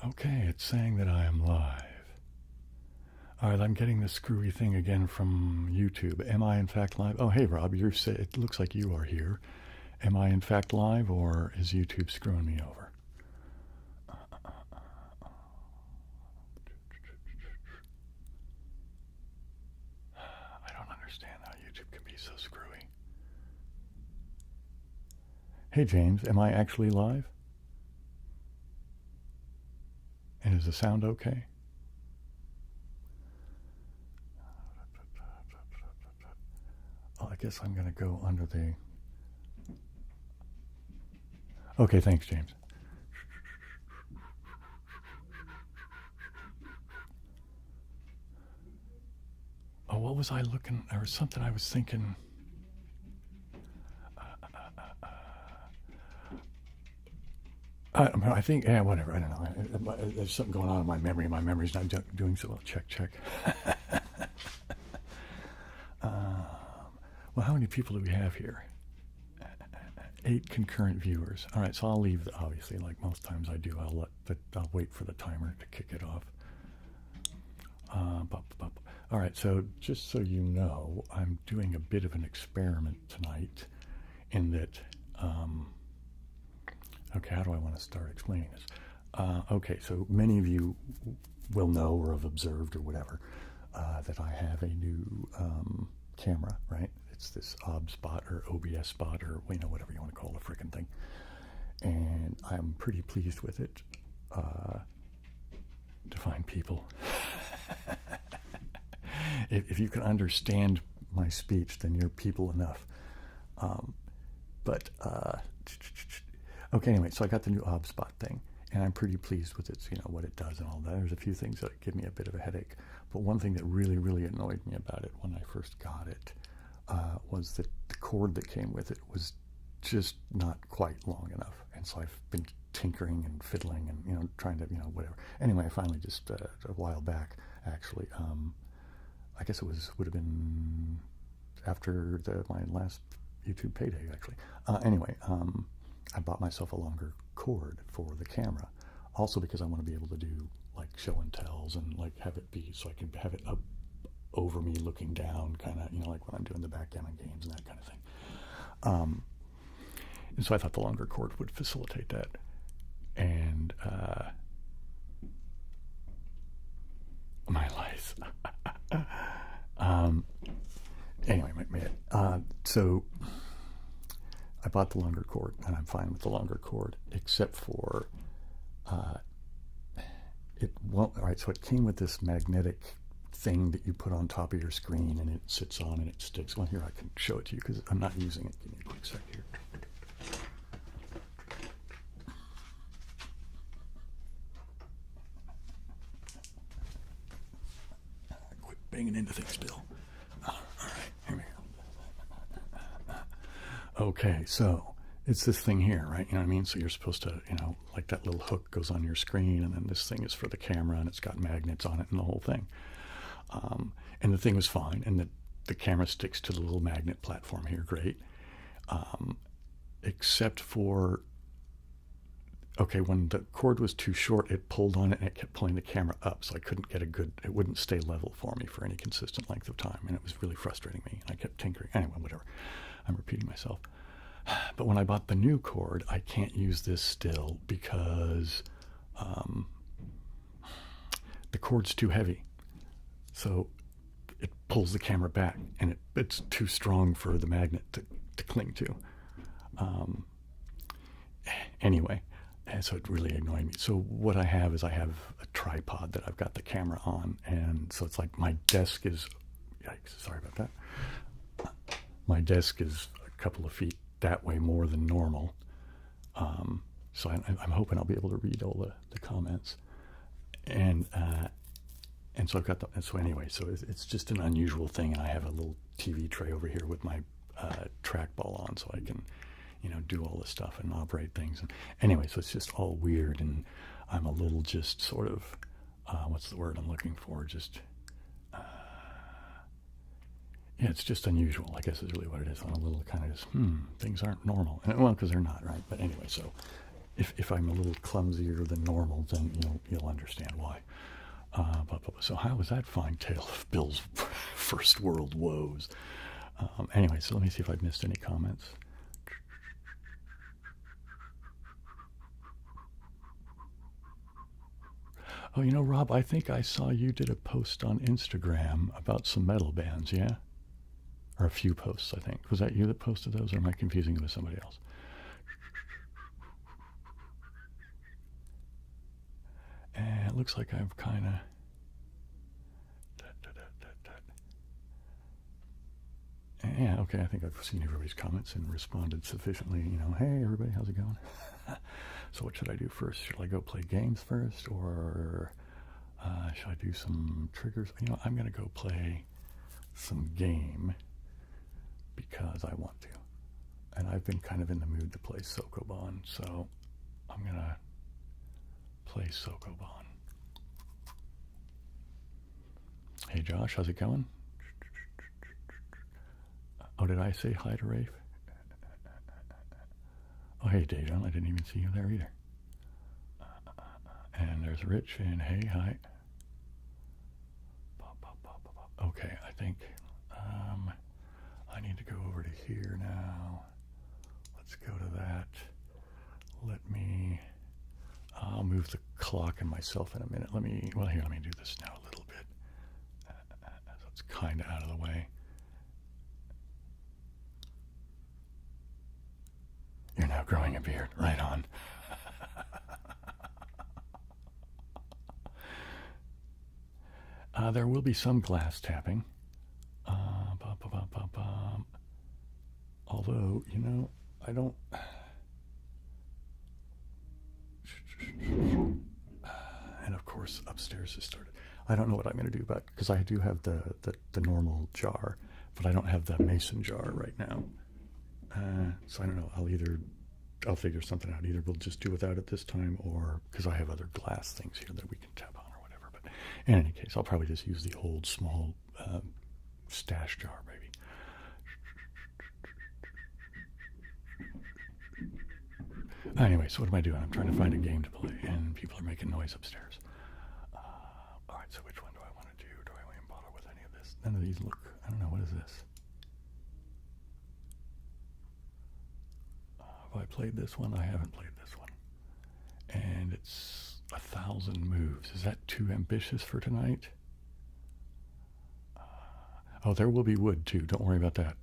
Okay, it's saying that I am live. All right, I'm getting the screwy thing again from YouTube. Am I in fact live? Oh, hey, Rob, it looks like you are here. Am I in fact live, or is YouTube screwing me over? I don't understand how YouTube can be so screwy. Hey, James, am I actually live? And is the sound okay? Oh, I guess I'm going to go under the... Okay, thanks, James. Oh, what was I looking... There was something I was thinking... I think, yeah, whatever. I don't know. There's something going on in my memory. My memory's not doing so well. Check. Well, how many people do we have here? 8 concurrent viewers. All right, so I'll leave. Obviously, like most times I do, I'll wait for the timer to kick it off. All right, so just so you know, I'm doing a bit of an experiment tonight, in that. Okay, how do I want to start explaining this? Okay, so many of you will know or have observed or whatever that I have a new camera, right? It's this OB spot or OBS spot or whatever you want to call the frickin' thing. And I'm pretty pleased with it. To find people. If you can understand my speech, then you're people enough. Okay, anyway, so I got the new OBSpot thing, and I'm pretty pleased with it, what it does and all that. There's a few things that give me a bit of a headache, but one thing that really, really annoyed me about it when I first got it was that the cord that came with it was just not quite long enough, and so I've been tinkering and fiddling and, trying to, whatever. Anyway, I finally just, a while back, actually, I guess would have been after my last YouTube payday, actually. Anyway, I bought myself a longer cord for the camera, also because I want to be able to do like show and tells and like have it be so I can have it up over me looking down, kind of, like when I'm doing the backgammon games and that kind of thing. And so I thought the longer cord would facilitate that. And my life. Anyway, so I bought the longer cord, and I'm fine with the longer cord, except for it won't. All right, so it came with this magnetic thing that you put on top of your screen, and it sits on and it sticks. Well, here I can show it to you because I'm not using it. Give me a quick sec here. Quit banging into things, Bill. All right, here we go. Okay, so it's this thing here, right? You know what I mean? So you're supposed to, like that little hook goes on your screen, and then this thing is for the camera, and it's got magnets on it and the whole thing. And the thing was fine, and the camera sticks to the little magnet platform here, great. Except for, okay, when the cord was too short, it pulled on it and it kept pulling the camera up, so I couldn't get it wouldn't stay level for me for any consistent length of time, and it was really frustrating me. I kept tinkering. Anyway, whatever. I'm repeating myself. But when I bought the new cord, I can't use this still because the cord's too heavy. So it pulls the camera back, and it's too strong for the magnet to cling to. Anyway, and so it really annoyed me. So what I have is I have a tripod that I've got the camera on, and so it's like my desk is, yikes, sorry about that. My desk is a couple of feet that way more than normal. So I'm hoping I'll be able to read all the comments. And so I've got so anyway, so it's just an unusual thing, and I have a little TV tray over here with my trackball on, so I can, do all this stuff and operate things. And anyway, so it's just all weird, and I'm a little just sort of, what's the word I'm looking for? Just, yeah, it's just unusual, I guess is really what it is. I'm a little kind of just, things aren't normal. And, well, because they're not, right? But anyway, so if I'm a little clumsier than normal, then you'll understand why. So how was that fine tale of Bill's first world woes? Anyway, so let me see if I've missed any comments. Oh, Rob, I think I saw you did a post on Instagram about some metal bands, yeah? Or a few posts, I think. Was that you that posted those, or am I confusing it with somebody else? And it looks like I've kind of... Yeah, okay, I think I've seen everybody's comments and responded sufficiently. Hey, everybody, how's it going? So what should I do first? Should I go play games first, or should I do some triggers? I'm going to go play some game because I want to. And I've been kind of in the mood to play Sokoban, so I'm going to play Sokoban. Hey, Josh, how's it going? Oh, did I say hi to Rafe? Oh, hey, Dajon, I didn't even see you there either. And there's Rich, and hey, hi. Okay, I think I need to go over to here now. Let's go to that. I'll move the clock and myself in a minute. Let me do this now a little bit. So it's kind of out of the way. You're now growing a beard. Right on. There will be some glass tapping. Although, I don't... And of course, upstairs has started. I don't know what I'm going to do about, because I do have the normal jar, but I don't have the mason jar right now. So I don't know. I'll figure something out. Either we'll just do without it this time, or because I have other glass things here that we can tap on or whatever. But in any case, I'll probably just use the old small stash jar, maybe. Anyway, so what am I doing? I'm trying to find a game to play, and people are making noise upstairs. All right, so which one do I want to do? Do I even bother with any of this? None of these look... I don't know. What is this? Have I played this one? I haven't played this one. And it's 1,000 moves. Is that too ambitious for tonight? Oh, there will be wood, too. Don't worry about that.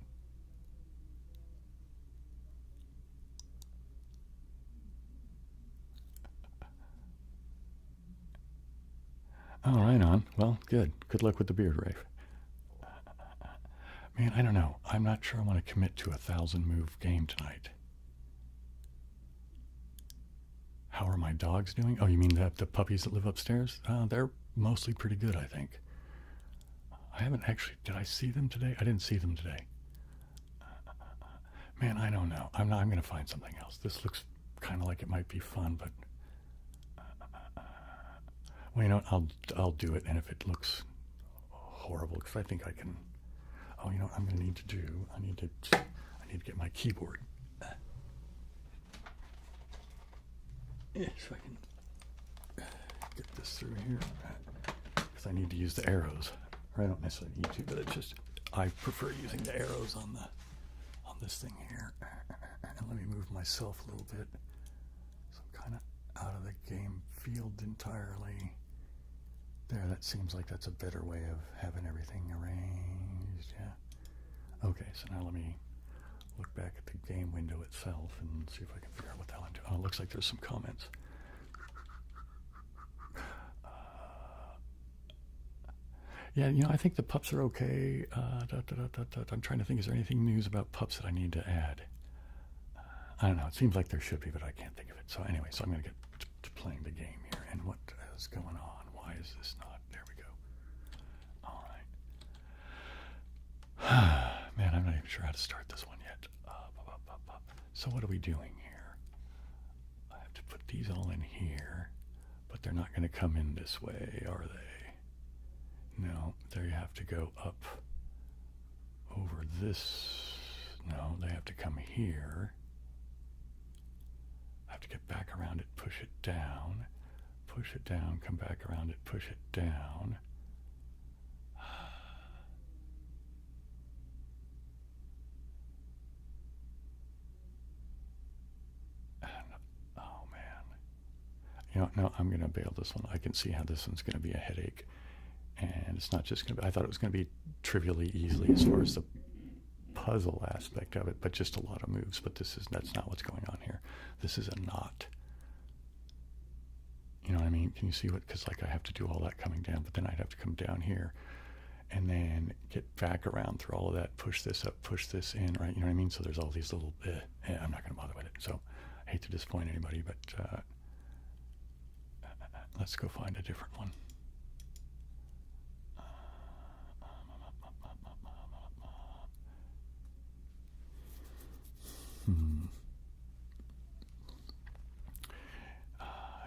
Oh, right on. Well, good. Good luck with the beard, Rafe. Man, I don't know. I'm not sure I want to commit to a 1,000-move game tonight. How are my dogs doing? Oh, you mean the puppies that live upstairs? They're mostly pretty good, I think. I haven't actually... Did I see them today? I didn't see them today. Man, I don't know. I'm going to find something else. This looks kind of like it might be fun, but... Well, you know what? I'll do it, and if it looks horrible, because I think I can... Oh, you know what I'm going to need to do? I need to get my keyboard. Yeah, so I can get this through here, because I need to use the arrows. Or I don't necessarily need to, but it's just I prefer using the arrows on this thing here. And let me move myself a little bit, so I'm kind of out of the game field entirely. There, that seems like that's a better way of having everything arranged. Yeah. Okay, so now let me look back at the game window itself and see if I can figure out what the hell I'm doing. Oh, it looks like there's some comments. Yeah, you know, I think the pups are okay. I'm trying to think, is there anything news about pups that I need to add? I don't know. It seems like there should be, but I can't think of it. So anyway, so I'm going to get to playing the game here. And what is going on? Why is this not? There we go. All right. Man, I'm not even sure how to start this one yet. So what are we doing here? I have to put these all in here, but they're not going to come in this way, are they? No, there you have to go up over this. No, they have to come here. I have to to get back around it, push it down, come back around it, push it down. Oh man. You know, no, I'm going to bail this one. I can see how this one's going to be a headache. And it's not just going to be, I thought it was going to be trivially easy as far as the puzzle aspect of it, but just a lot of moves. But that's not what's going on here. This is a knot. You know what I mean? Can you see what, because like I have to do all that coming down, but then I'd have to come down here and then get back around through all of that, push this up, push this in, right? You know what I mean? So there's all these little, I'm not going to bother with it. So I hate to disappoint anybody, but let's go find a different one.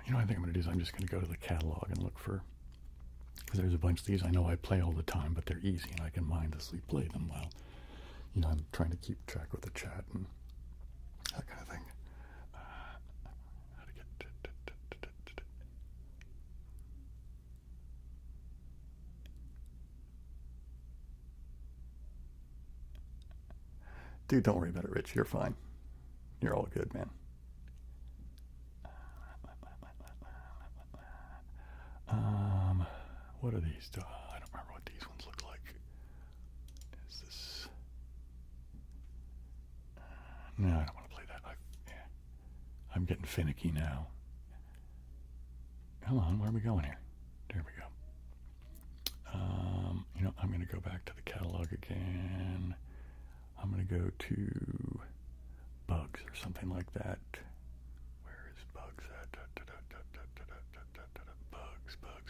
You know what I think I'm going to do is I'm just going to go to the catalog and look for, because there's a bunch of these I know I play all the time, but they're easy and I can mindlessly play them while, you know, I'm trying to keep track with the chat and that kind of thing. How to get Dude, don't worry about it, Rich. You're fine. You're all good, man. What are these? I don't remember what these ones look like. Is this? No, I don't want to play that. I'm getting finicky now. Come on, where are we going here? There we go. You know, I'm going to go back to the catalog again. I'm going to go to bugs or something like that. Where is bugs at?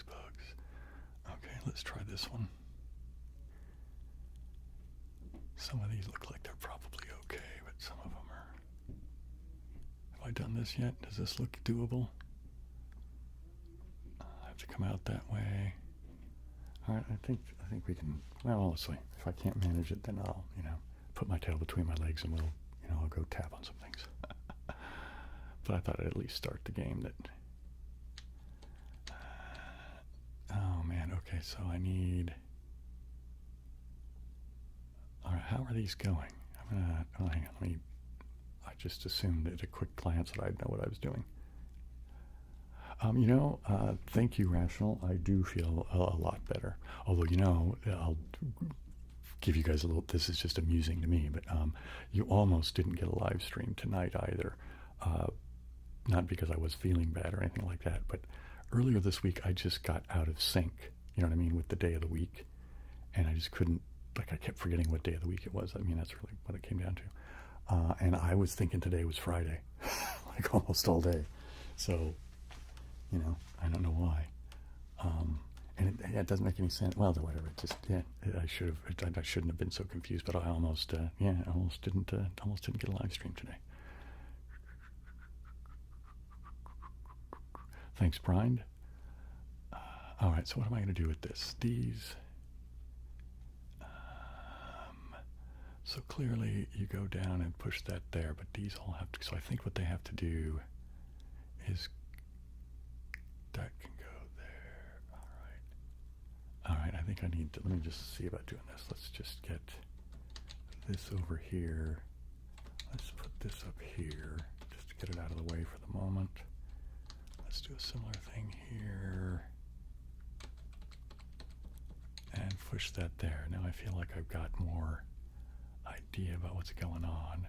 Bugs. Okay, let's try this one. Some of these look like they're probably okay, but some of them are... Have I done this yet? Does this look doable? I have to come out that way. All right, I think we can... Well, honestly, if I can't manage it, then I'll, you know, put my tail between my legs and we'll, you know, I'll go tap on some things. But I thought I'd at least start the game that... Oh man, okay, so I need... Alright, how are these going? I'm gonna... Oh, hang on, I just assumed at a quick glance that I'd know what I was doing. You know, thank you, Rational. I do feel a lot better. Although, you know, I'll give you guys a little... This is just amusing to me, but you almost didn't get a live stream tonight either. Not because I was feeling bad or anything like that, but earlier this week I just got out of sync, you know what I mean, with the day of the week. And I just couldn't, like I kept forgetting what day of the week it was. I mean, that's really what it came down to. And I was thinking today was Friday, like almost all day. So, you know, I don't know why. And it doesn't make any sense. Well, whatever. It just, yeah, I shouldn't have been so confused, but I almost, almost didn't get a live stream today. Thanks, Brian. All right, so what am I going to do with this? These. So clearly you go down and push that there, but these all have to, so I think what they have to do is that can go there. All right, I think I need to, let me just see about doing this. Let's just get this over here. Let's put this up here just to get it out of the way for the moment. Let's do a similar thing here. And push that there. Now I feel like I've got more idea about what's going on.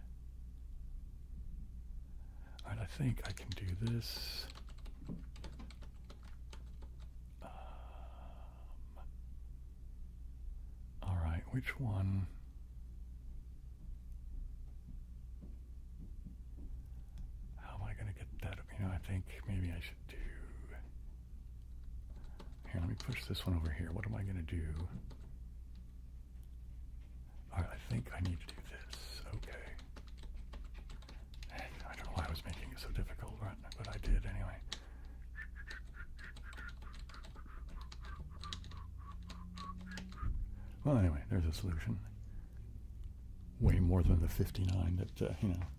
All right, I think I can do this. All right, which one? How am I going to get that? You know, I think maybe I should do... Here, let me push this one over here. What am I going to do? All right, I think I need to do this. Okay. I don't know why I was making it so difficult, but I did anyway. Well, anyway, there's a solution. way more than the 59 that,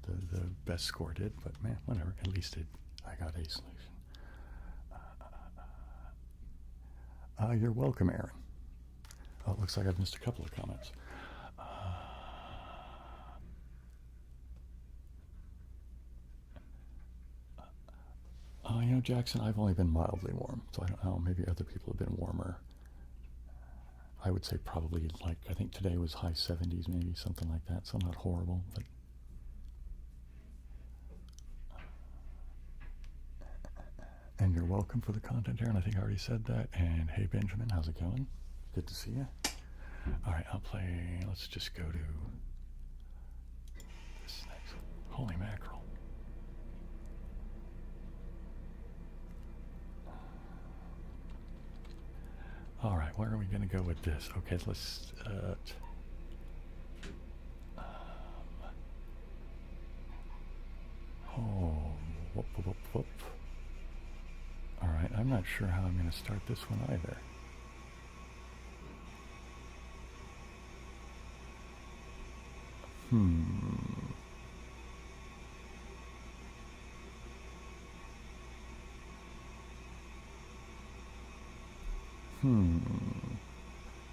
the best score did. But man, whatever. At least I got a solution. You're welcome, Aaron. Oh, it looks like I've missed a couple of comments. Jackson, I've only been mildly warm, so I don't know. Maybe other people have been warmer. I would say probably, like, I think today was high 70s, maybe, something like that. So not horrible, but... And you're welcome for the content, Aaron. I think I already said that. And hey, Benjamin, how's it going? Good to see you. All right, I'll play... Let's just go to this next one. Holy mackerel. All right, where are we going to go with this? Okay, let's... whoop, whoop, whoop, whoop. All right, I'm not sure how I'm going to start this one either.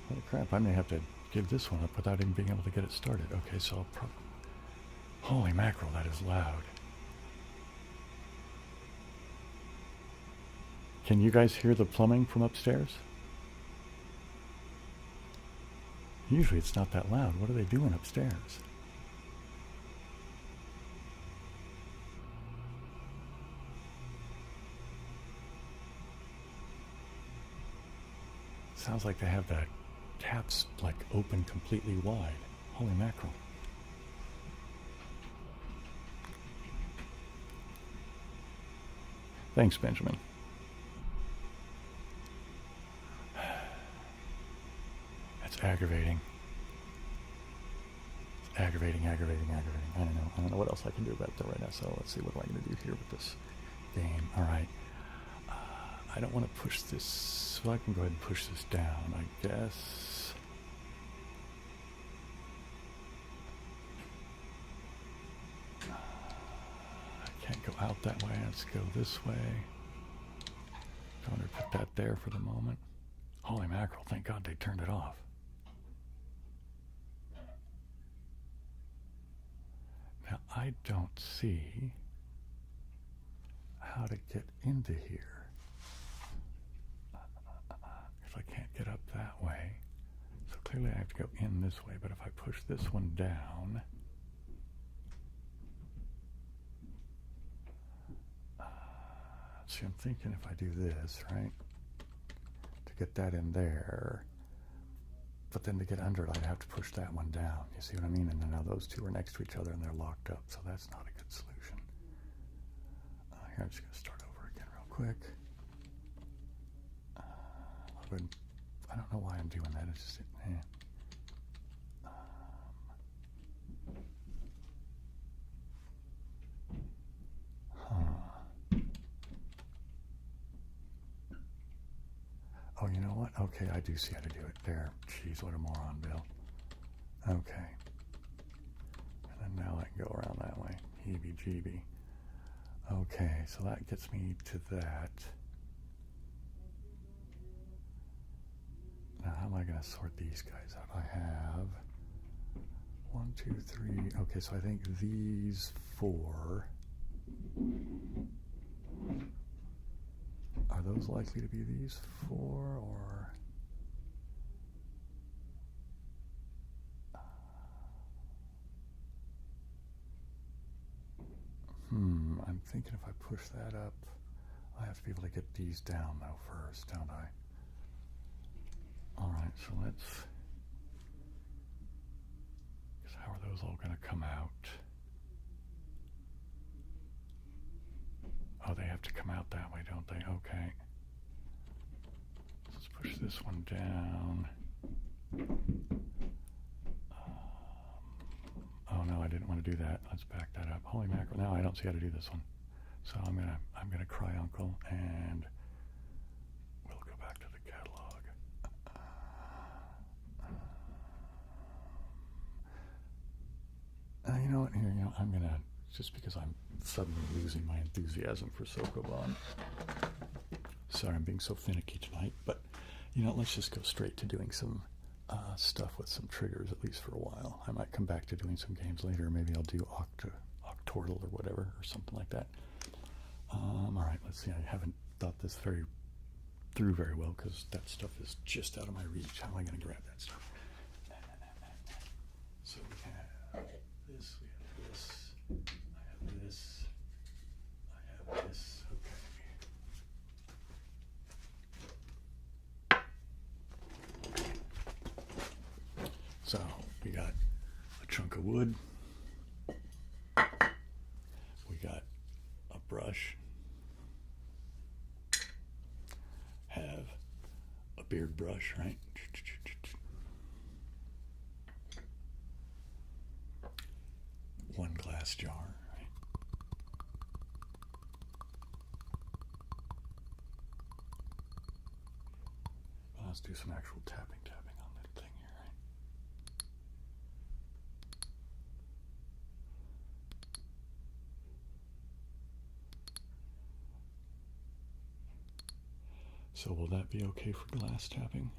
Holy crap, I may have to give this one up without even being able to get it started. Okay, so I'll probably... Holy mackerel, that is loud. Can you guys hear the plumbing from upstairs? Usually it's not that loud. What are they doing upstairs? Sounds like they have the taps like open completely wide. Holy mackerel. Thanks, Benjamin. That's aggravating. It's aggravating. I don't know what else I can do about that right now. So let's see, what am I going to do here with this game? All right. I don't want to push this, so I can go ahead and push this down, I guess. I can't go out that way. Let's go this way. Don't want to put that there for the moment. Holy mackerel, thank God they turned it off. Now, I don't see how to get into here. I can't get up that way. So clearly I have to go in this way, but if I push this one down, see, I'm thinking if I do this, right, to get that in there, but then to get under it, I'd have to push that one down. You see what I mean? And then now those two are next to each other and they're locked up, so that's not a good solution. Here, I'm just going to start over again real quick. I don't know why I'm doing that. It's just, Oh, you know what? Okay, I do see how to do it. There. Jeez, what a moron, Bill. Okay. And then now I can go around that way. Heebie-jeebie. Okay, so that gets me to that. Now, how am I going to sort these guys out? I have 1, 2, 3. Okay, so I think these 4. Are those likely to be these 4 or? I'm thinking if I push that up, I have to be able to get these down though first, don't I? All right, so let's, how are those all going to come out? Oh, they have to come out that way, don't they? Okay. Let's push this one down. Oh no, I didn't want to do that. Let's back that up. Holy mackerel! Now I don't see how to do this one. So I'm gonna cry uncle, and we'll go back to the catalog. know what? Here, I'm gonna, just because I'm suddenly losing my enthusiasm for Sokoban. Sorry, I'm being so finicky tonight, but let's just go straight to doing some stuff with some triggers, at least for a while. I might come back to doing some games later. Maybe I'll do Octortle or whatever, or something like that. All right, let's see. I haven't thought this through very well, because that stuff is just out of my reach. How am I going to grab that stuff? So we have this, we have this, I have this, I have this, okay. So we got a chunk of wood, we got a brush, have a beard brush, right? One glass jar, right? Well, let's do some actual tapping on that thing here, right? So will that be okay for glass tapping?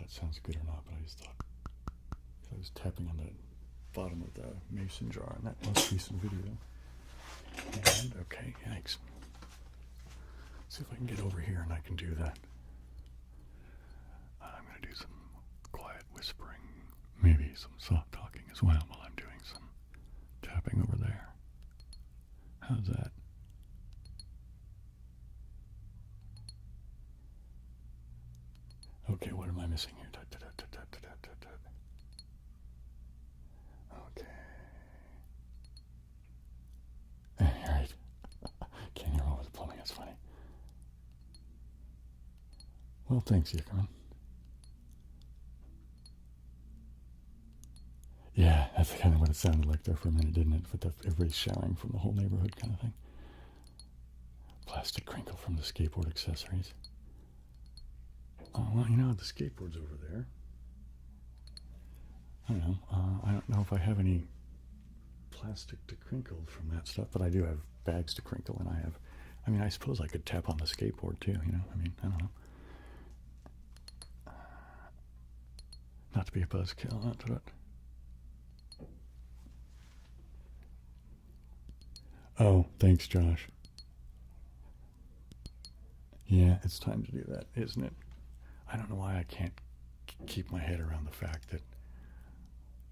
Sounds good or not, but I just thought, I was tapping on the bottom of the mason jar in that most recent video. And, okay, yikes. See if I can get over here and I can do that. I'm going to do some quiet whispering, maybe some soft talking as well while I'm doing some tapping over there. How's that? Okay, what am I missing here? Okay. Alright. Can't hear all the plumbing, that's funny. Well, thanks, Yickerman. Yeah, that's kind of what it sounded like there for a minute, didn't it? With everybody shouting from the whole neighborhood kind of thing. Plastic crinkle from the skateboard accessories. Well, the skateboard's over there. I don't know. I don't know if I have any plastic to crinkle from that stuff, but I do have bags to crinkle, and I suppose I could tap on the skateboard too, I don't know. Not to be a buzzkill, not to it. Oh, thanks, Josh. Yeah, it's time to do that, isn't it? I don't know why I can't keep my head around the fact that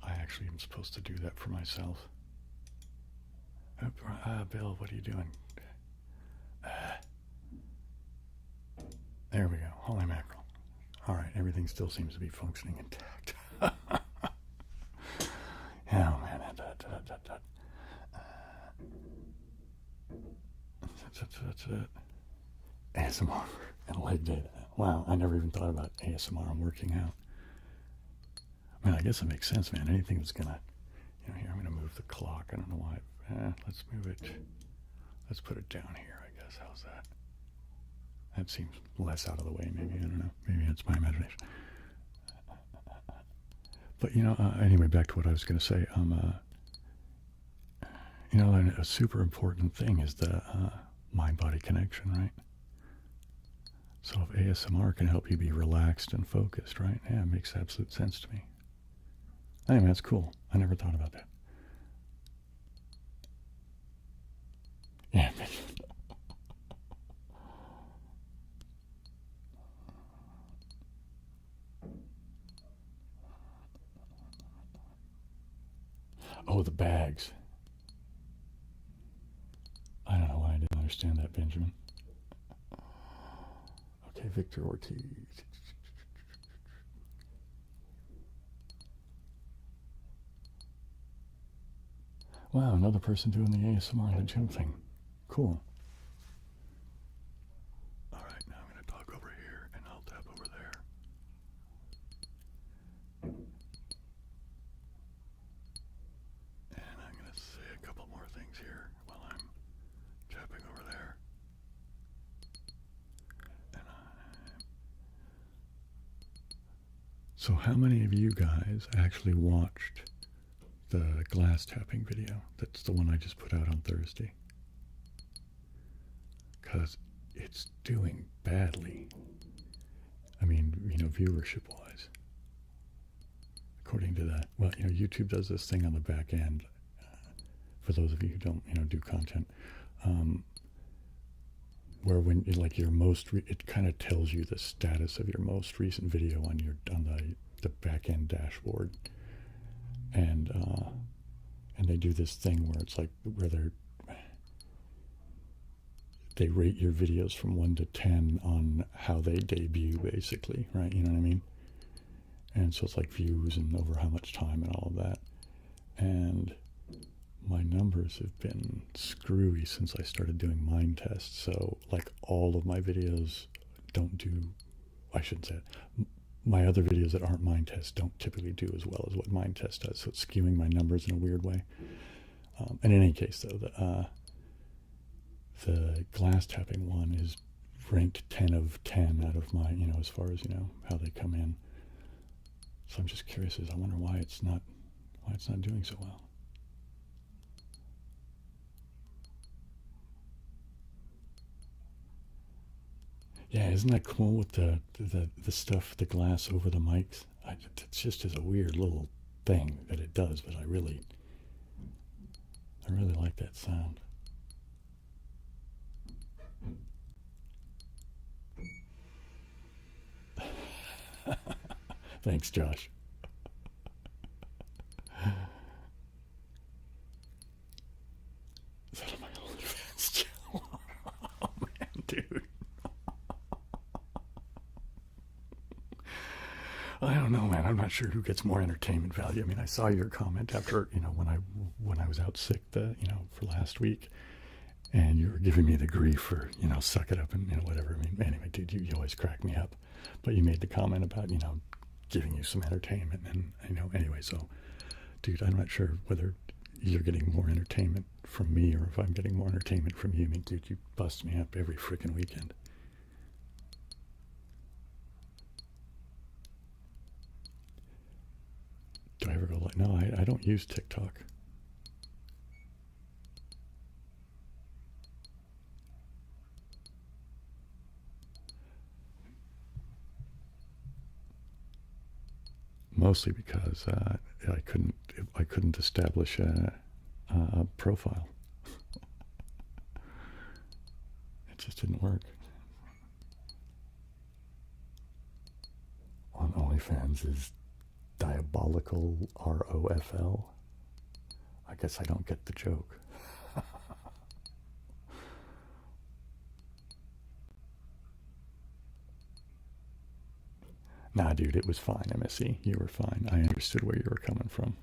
I actually am supposed to do that for myself. Bill, what are you doing? There we go. Holy mackerel. All right, everything still seems to be functioning intact. Oh, man. That's it. ASMR and leg day. Wow, I never even thought about ASMR and working out. I guess it makes sense, man. Anything that's gonna, here, I'm gonna move the clock. I don't know why. Let's move it. Let's put it down here, I guess. How's that? That seems less out of the way, maybe. I don't know. Maybe it's my imagination. But, anyway, back to what I was going to say. A super important thing is the mind-body connection, right? So if ASMR can help you be relaxed and focused, right? Yeah, it makes absolute sense to me. Anyway, that's cool. I never thought about that. Yeah. Oh, the bags. I don't know why I didn't understand that, Benjamin. Okay, Victor Ortiz. Wow, another person doing the ASMR in the gym thing. Cool. All right, now I'm going to talk over here, and I'll tap over there. And I'm going to say a couple more things here while I'm tapping over there. So how many of you guys actually watched the glass tapping video? That's the one I just put out on Thursday. Because it's doing badly. I mean, viewership-wise. According to that. Well, YouTube does this thing on the back end. For those of you who don't, do content. Where when, like, your most, it kind of tells you the status of your most recent video on the back end dashboard. And they do this thing where it's like, where they rate your videos from 1 to 10 on how they debut, basically, right? You know what I mean? And so it's like views and over how much time and all of that. And my numbers have been screwy since I started doing mind tests. So, like, all of my videos don't do, I shouldn't say it. My other videos that aren't mind tests don't typically do as well as what mind test does. So it's skewing my numbers in a weird way. And in any case, though, the glass tapping one is ranked 10 of 10 out of my, as far as, how they come in. So I'm just curious, I wonder why it's not doing so well. Yeah, isn't that cool with the stuff, the glass over the mics? It just is a weird little thing that it does, but I really like that sound. Thanks, Josh. Is that on my OnlyFans channel? Oh man, dude. I don't know, man. I'm not sure who gets more entertainment value. I mean, I saw your comment after, when I was out sick, for last week, and you were giving me the grief for, suck it up and, whatever. I mean, anyway, dude, you always crack me up. But you made the comment about, giving you some entertainment, and, anyway, so, dude, I'm not sure whether you're getting more entertainment from me or if I'm getting more entertainment from you. I mean, dude, you bust me up every freaking weekend. Do I ever go like, no, I don't use TikTok. Mostly because I couldn't establish a profile. It just didn't work. On OnlyFans is diabolical ROFL. I guess I don't get the joke. Nah, dude, it was fine, MSE. You were fine. I understood where you were coming from.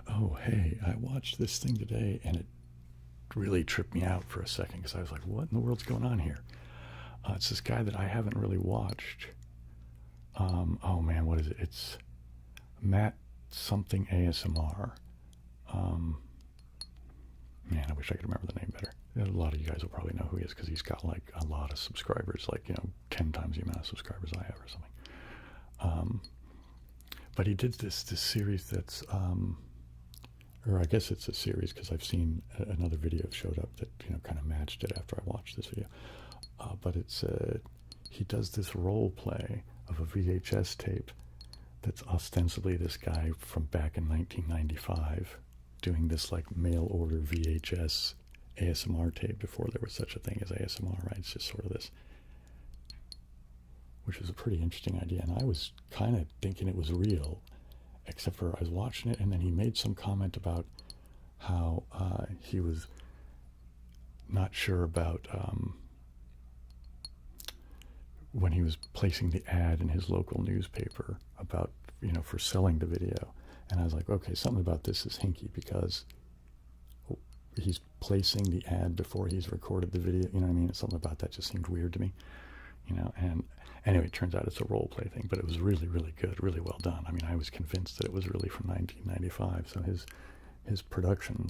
Oh, hey, I watched this thing today, and it really tripped me out for a second, because I was like, what in the world's going on here? It's this guy that I haven't really watched. Oh, man, what is it? It's Matt something ASMR. Man, I wish I could remember the name better. A lot of you guys will probably know who he is, because he's got, like, a lot of subscribers, like, 10 times the amount of subscribers I have or something. But he did this series that's... or I guess it's a series, because I've seen another video showed up that, kind of matched it after I watched this video. But it's, he does this role play of a VHS tape that's ostensibly this guy from back in 1995 doing this, like, mail order VHS ASMR tape before there was such a thing as ASMR, right? It's just sort of this, which was a pretty interesting idea. And I was kind of thinking it was real, except for I was watching it, and then he made some comment about how he was not sure about when he was placing the ad in his local newspaper about, for selling the video. And I was like, okay, something about this is hinky because he's placing the ad before he's recorded the video. You know what I mean? Something about that just seemed weird to me, and anyway, it turns out it's a role play thing, but it was really, really good, really well done. I mean, I was convinced that it was really from 1995. So his production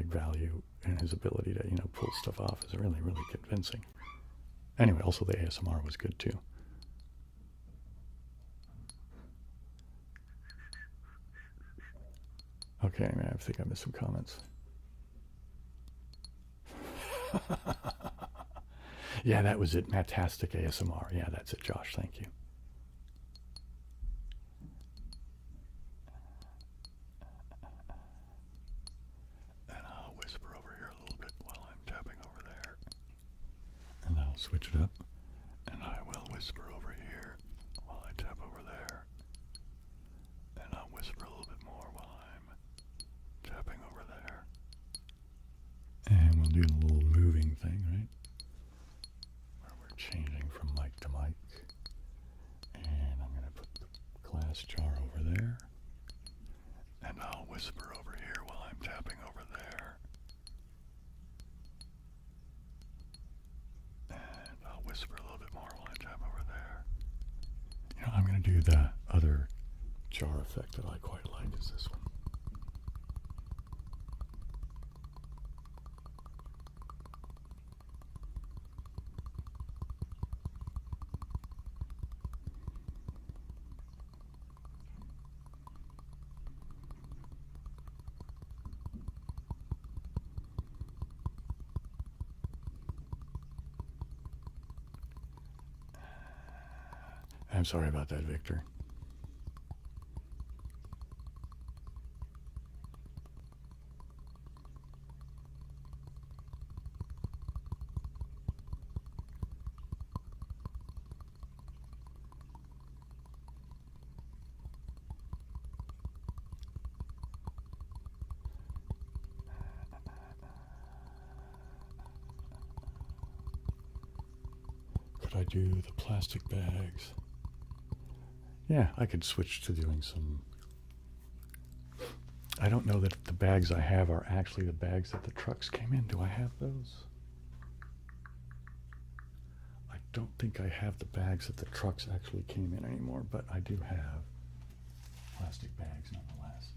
value and his ability to, pull stuff off is really, really convincing. Anyway, also the ASMR was good too. Okay, I think I missed some comments. Yeah, that was it. Fantastic ASMR. Yeah, that's it, Josh. Thank you. And I'll whisper over here a little bit while I'm tapping over there. And I'll switch it up. And I will whisper over here while I tap over there. And I'll whisper a little bit more while I'm tapping over there. And we'll do a little moving thing, right? Where we're changing from mic to mic. And I'm going to put the glass jar over there. And I'll whisper over here while I'm tapping over there. And I'll whisper a little bit more while I tap over there. I'm going to do the other jar effect that I quite like is this one. I'm sorry about that, Victor. Could I do the plastic bags? Yeah, I could switch to doing some. I don't know that the bags I have are actually the bags that the trucks came in. Do I have those? I don't think I have the bags that the trucks actually came in anymore, but I do have plastic bags nonetheless.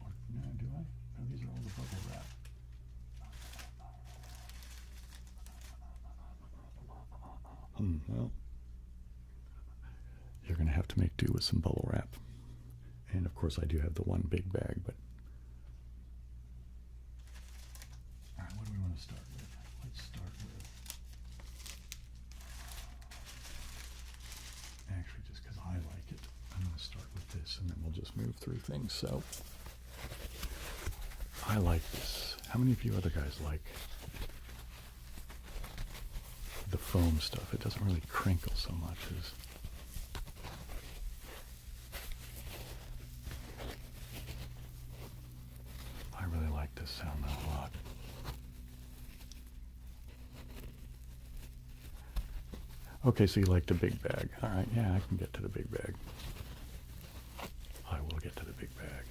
Or, no, do I? No, these are all the bubble wrap. Well, you're going to have to make do with some bubble wrap. And of course I do have the one big bag, but all right, what do we want to start with? Let's start with, actually, just because I like it, I'm going to start with this and then we'll just move through things. So I like this. How many of you other guys like the foam stuff? It doesn't really crinkle so much as I really like this sound a lot. Okay, so you like the big bag. All right, yeah, I can get to the big bag. I will get to the big bag.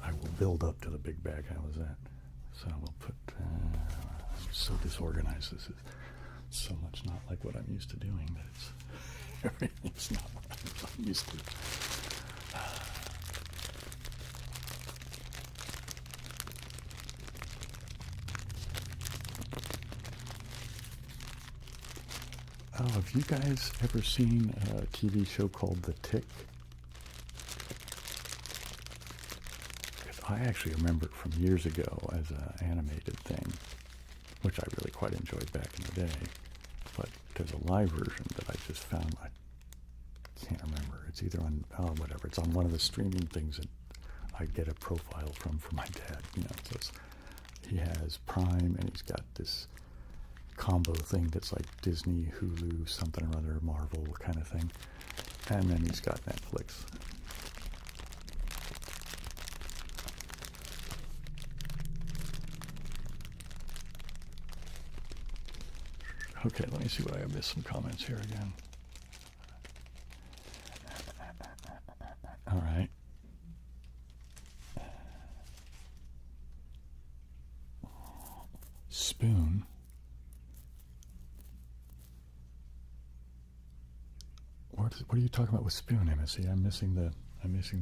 I will build up to the big bag. How was that? So we'll put, I'm so disorganized. This is so much not like what I'm used to doing that it's not what I'm used to. Oh, have you guys ever seen a TV show called The Tick? I actually remember it from years ago as an animated thing, which I really quite enjoyed back in the day. But there's a live version that I just found. I can't remember. It's either on, whatever. It's on one of the streaming things that I get a profile from my dad. So he has Prime, and he's got this combo thing that's like Disney, Hulu, something or other, Marvel kind of thing. And then he's got Netflix. Okay, let me see what I missed some comments here again. All right. Spoon. What are you talking about with spoon, MSC? I'm missing the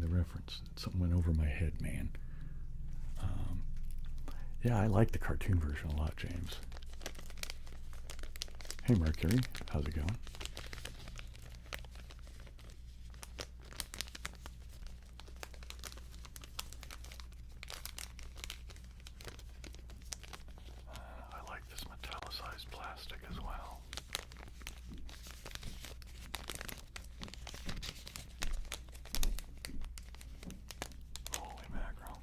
reference. Something went over my head, man. Yeah, I like the cartoon version a lot, James. Hey, Mercury, how's it going? I like this metallicized plastic as well. Holy mackerel.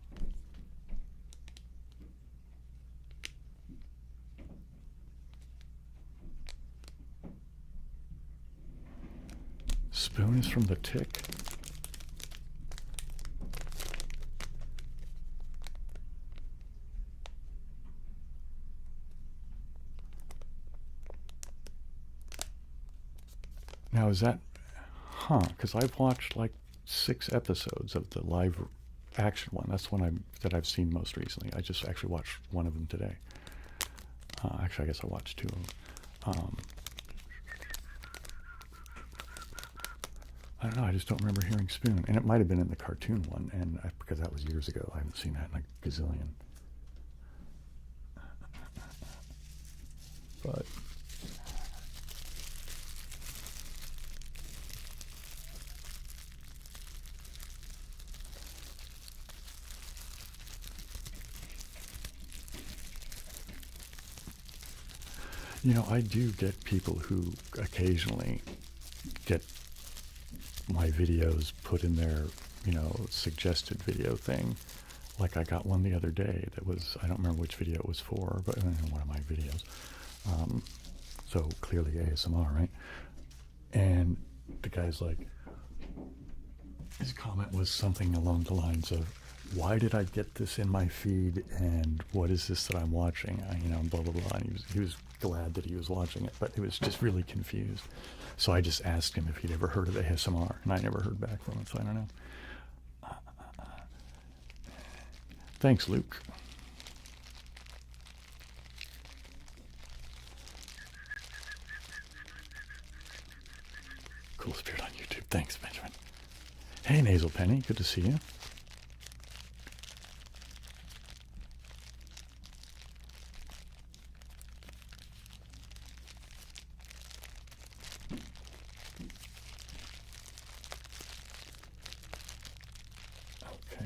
Spoon is from the Tick. Now is that, because I've watched like 6 episodes of the live action one. That's one that I've seen most recently. I just actually watched one of them today. Actually, I guess I watched 2 of them. I don't know, I just don't remember hearing spoon. And it might have been in the cartoon one, and because that was years ago. I haven't seen that in a gazillion. But you know, I do get people who occasionally get my videos put in their, you know, suggested video thing. Like I got one the other day that was, I don't remember which video it was for, but one of my videos. So clearly ASMR, right? And the guy's like, his comment was something along the lines of, why did I get this in my feed, and what is this that I'm watching? You know, blah, blah, blah. And he was glad that he was watching it, but he was just really confused. So I just asked him if he'd ever heard of ASMR, and I never heard back from him, so I don't know. Thanks, Luke. Cool Spirit on YouTube. Thanks, Benjamin. Hey, Nasal Penny. Good to see you. Okay.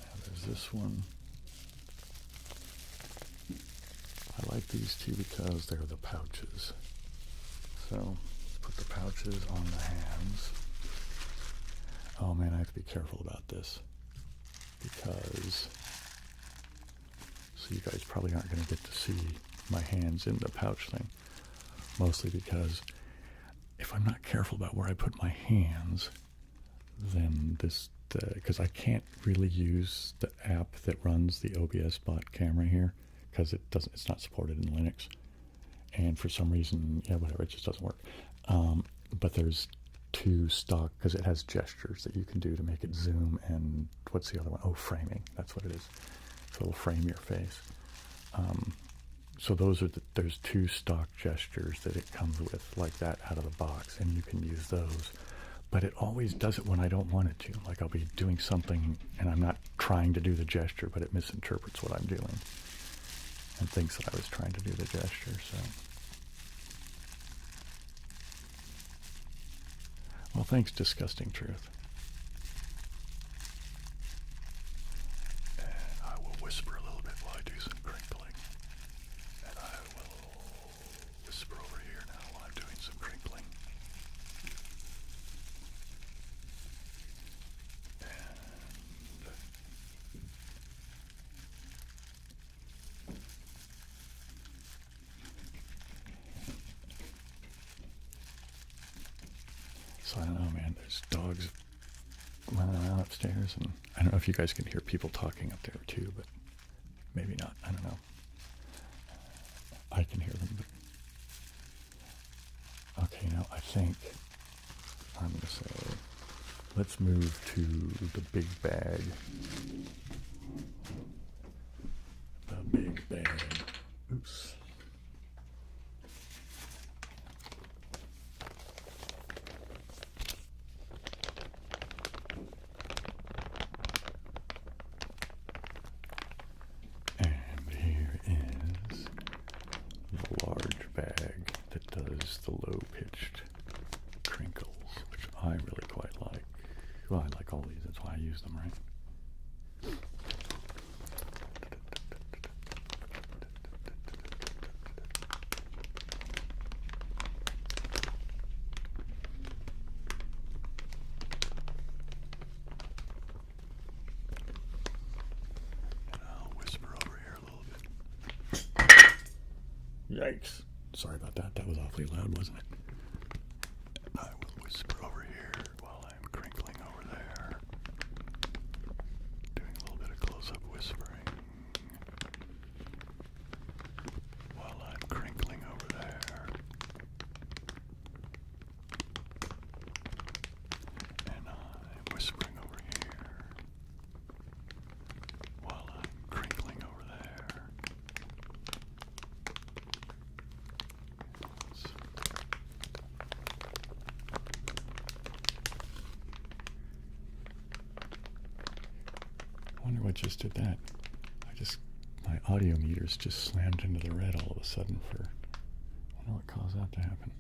Now there's this one. I like these two because they're the pouches. So put the pouches on the hands. Oh man, I have to be careful about this because, so you guys probably aren't going to get to see my hands in the pouch thing, mostly because if I'm not careful about where I put my hands, then because I can't really use the app that runs the OBS bot camera here because it's not supported in Linux, and for some reason, yeah, whatever, it just doesn't work. But there's 2 stock, because it has gestures that you can do to make it zoom, and what's the other one? Oh, framing. That's what it is. So it'll frame your face. So there's 2 stock gestures that it comes with, like that, out of the box, and you can use those. But it always does it when I don't want it to. Like I'll be doing something and I'm not trying to do the gesture, but it misinterprets what I'm doing and thinks that I was trying to do the gesture. So, well, thanks, Disgusting Truth. And I will whisper a little bit while I do some crinkling. And I will whisper over here now while I'm doing some crinkling. So I don't know, man. There's dogs running around upstairs, and I don't know if you guys can hear people talking up there too, but maybe not. I don't know. I can hear them, but think I'm going to say, let's move to the big bag. The big bag. Oops. And here is the large bag that does the low-pitched crinkles, which I really quite like. Well, I like all these, that's why I use them, right? And I'll whisper over here a little bit. Yikes. Sorry about that. That was awfully loud, wasn't it? I will whisper over here while I'm crinkling over there. Doing a little bit of close-up whispering while I'm crinkling over there. And I'm whispering over here while I'm crinkling over there. I wonder what just did that. My audio meters just slammed into the red all of a sudden for, I wonder what caused that to happen.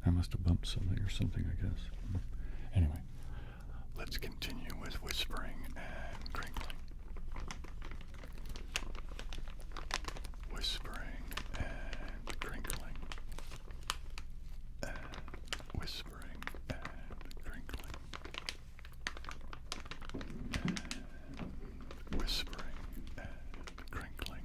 I must have bumped something or something, I guess. Anyway, let's continue with whispering and crinkling. Whispering and crinkling. And whispering and crinkling. And whispering and crinkling.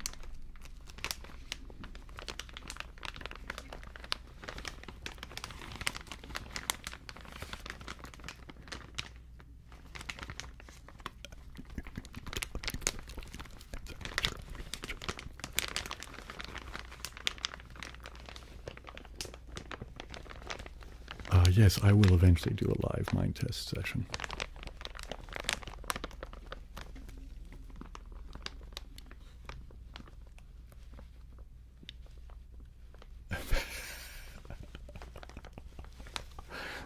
Yes, I will eventually do a live mind test session.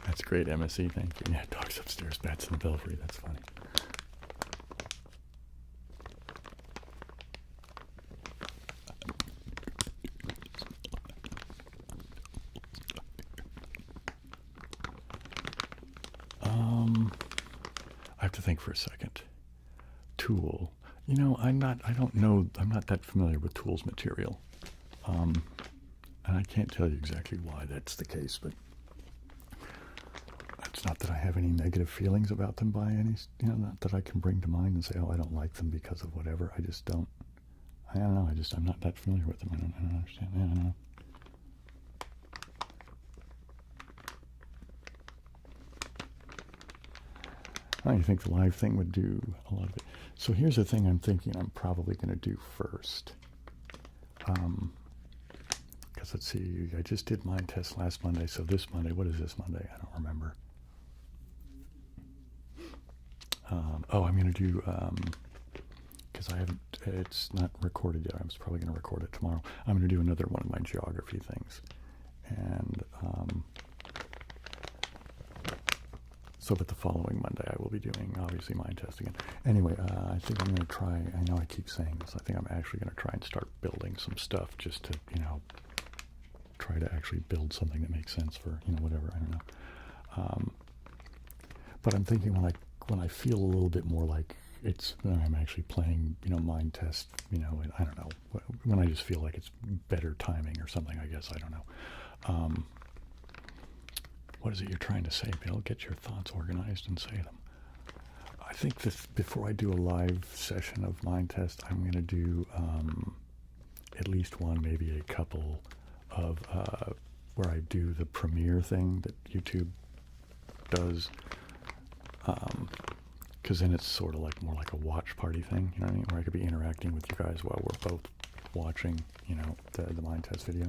That's great, MSE, thank you. Yeah, dogs upstairs, bats in the belfry, that's funny. I have to think for a second. Tool. You know, I'm not that familiar with Tool's material. And I can't tell you exactly why that's the case, but it's not that I have any negative feelings about them by any, not that I can bring to mind and say, oh, I don't like them because of whatever. I just don't. I don't know. I'm not that familiar with them. I don't understand. I don't know. I think the live thing would do a lot of it. So here's the thing I'm thinking I'm probably going to do first. Because let's see, I just did mind test last Monday. So this Monday, what is this Monday? I don't remember. I'm going to do, because it's not recorded yet. I was probably going to record it tomorrow. I'm going to do another one of my geography things. And but the following Monday I will be doing, obviously, mind testing again. Anyway, I think I'm going to try, I know I keep saying this, I think I'm actually going to try and start building some stuff just to, try to actually build something that makes sense for, whatever, I don't know. But I'm thinking when I feel a little bit more like I'm actually playing, mind test, and I don't know, when I just feel like it's better timing or something, I guess, I don't know. What is it you're trying to say, Bill? Get your thoughts organized and say them. I think that before I do a live session of mind test, I'm going to do at least one, maybe a couple of where I do the premiere thing that YouTube does. Because then it's sort of like more like a watch party thing, you know what I mean? Where I could be interacting with you guys while we're both watching, the mind test video.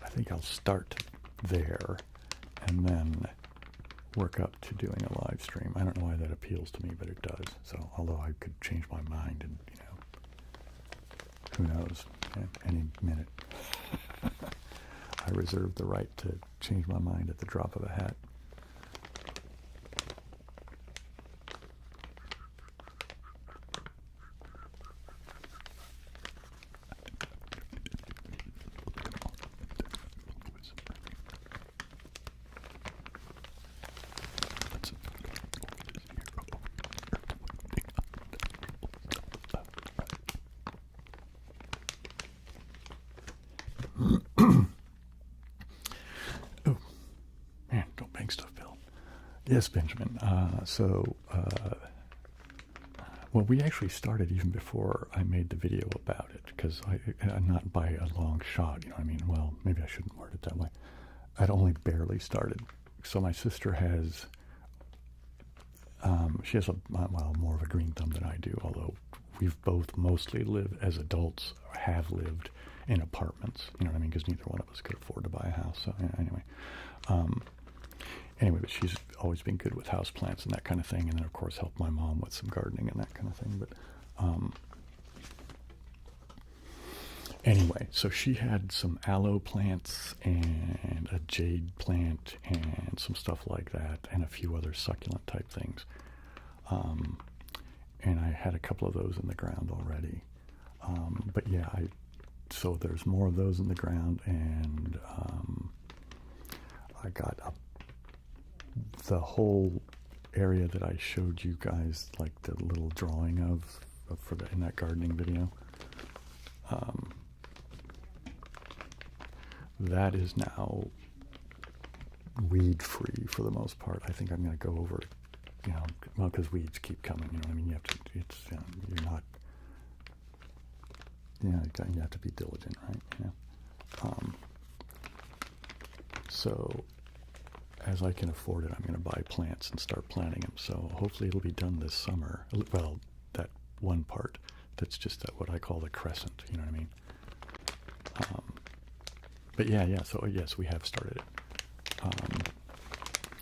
I think I'll start there. and then work up to doing a live stream. I don't know why that appeals to me, but it does. So, although I could change my mind and, who knows, any minute. I reserve the right to change my mind at the drop of a hat. Yes, Benjamin. Well, we actually started even before I made the video about it, because not by a long shot, you know what I mean? Well, maybe I shouldn't word it that way. I'd only barely started. So my sister has, she has more of a green thumb than I do, although we've both mostly lived as adults, or have lived in apartments, you know what I mean? Because neither one of us could afford to buy a house. So anyway, but she's always been good with houseplants and that kind of thing, and then of course helped my mom with some gardening and that kind of thing. But anyway, so she had some aloe plants and a jade plant and some stuff like that, and a few other succulent type things. And I had a couple of those in the ground already. But yeah, so there's more of those in the ground, and I got the whole area that I showed you guys, like the little drawing of in that gardening video. That is now weed free for the most part. I think I'm going to go over, well, because weeds keep coming. You know what I mean? You have to. It's you're not. You have to be diligent, right? So, as I can afford it, I'm going to buy plants and start planting them. So hopefully it'll be done this summer. Well, that one part that's just what I call the crescent. You know what I mean? But yeah. So yes, we have started it.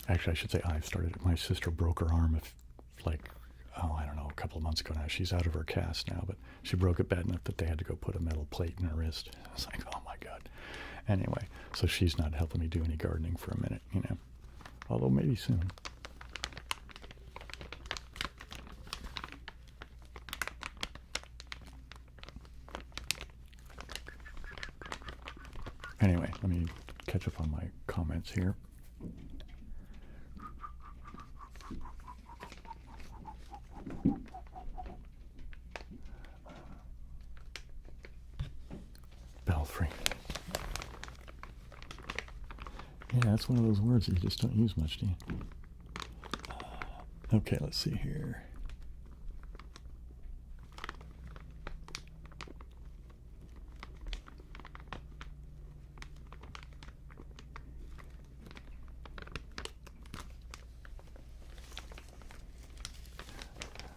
Actually, I should say I've started it. My sister broke her arm, I don't know, a couple of months ago now. She's out of her cast now, but she broke it bad enough that they had to go put a metal plate in her wrist. I was like, oh my God. Anyway, so she's not helping me do any gardening for a minute, although maybe soon. Anyway, let me catch up on my comments here. Belfry. Yeah, that's one of those words that you just don't use much, do you? Okay, let's see here.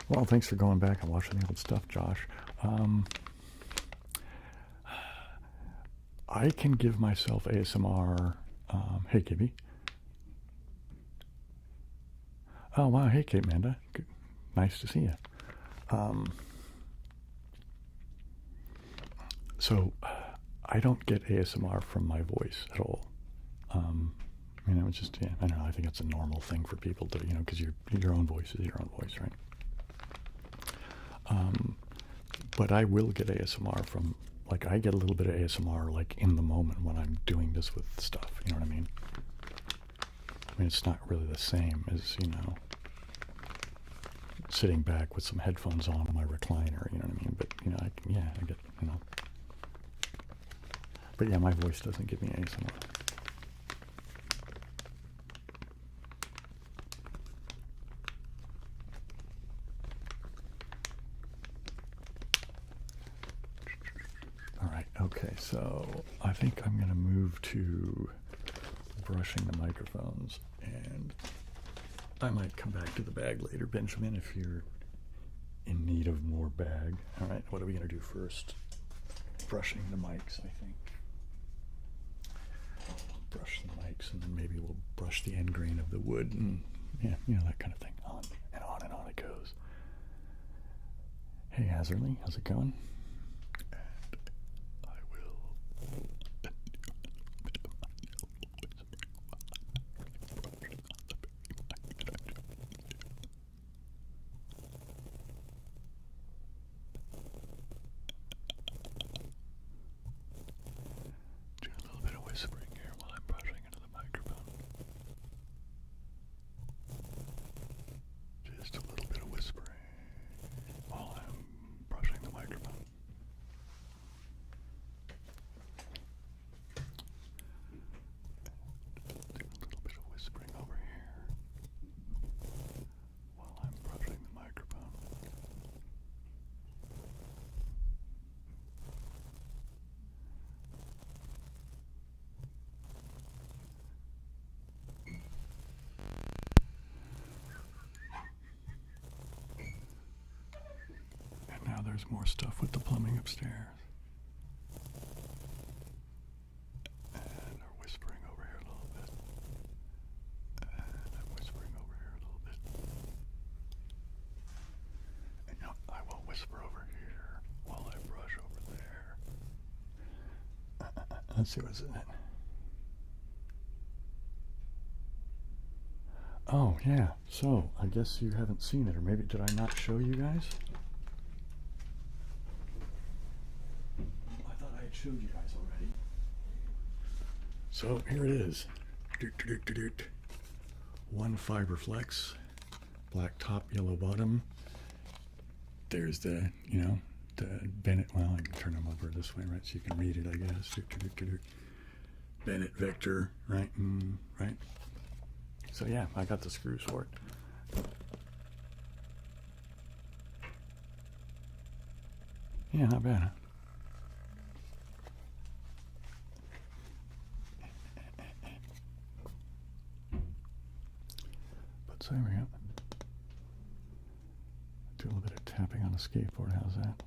Well, thanks for going back and watching the old stuff, Josh. I can give myself ASMR. Hey, Gibby. Oh, wow. Hey, Kate Manda. Good. Nice to see you. So, I don't get ASMR from my voice at all. It's just, I don't know. I think it's a normal thing for people to, because your own voice is your own voice, right? But I will get ASMR from, I get a little bit of ASMR, in the moment when I'm doing this with stuff, you know what I mean? It's not really the same as, sitting back with some headphones on my recliner, you know what I mean? But, I get, But yeah, my voice doesn't give me ASMR. Okay, so I think I'm going to move to brushing the microphones, and I might come back to the bag later, Benjamin, if you're in need of more bag. All right, what are we going to do first? Brushing the mics, I think. brush the mics, and then maybe we'll brush the end grain of the wood, and yeah, you know, that kind of thing. On and on and on it goes. Hey, Hazerly, how's it going? And I will. Do a little bit of whispering here while I'm brushing into the microphone. Just a little bit of whispering while I'm brushing the microphone. Do a little bit of whispering over here while I'm brushing the microphone. And now there's more stuff with the plumbing upstairs. And I'm whispering over here a little bit. And I'm whispering over here a little bit. And now I will whisper over here while I brush over there. Let's see what's in it. Oh, yeah. So, I guess you haven't seen it, or maybe did I not show you guys? I thought I had showed you guys already. So, here it is. One fiber flex, black top, yellow bottom. There's the, you know, the Bennett, well, I can turn them over this way, right, so you can read it, I guess. Bennett Vector, right, right. So yeah, I got the screws for it. Yeah, not bad, huh? But so there we go. Do a little bit of tapping on the skateboard, how's that?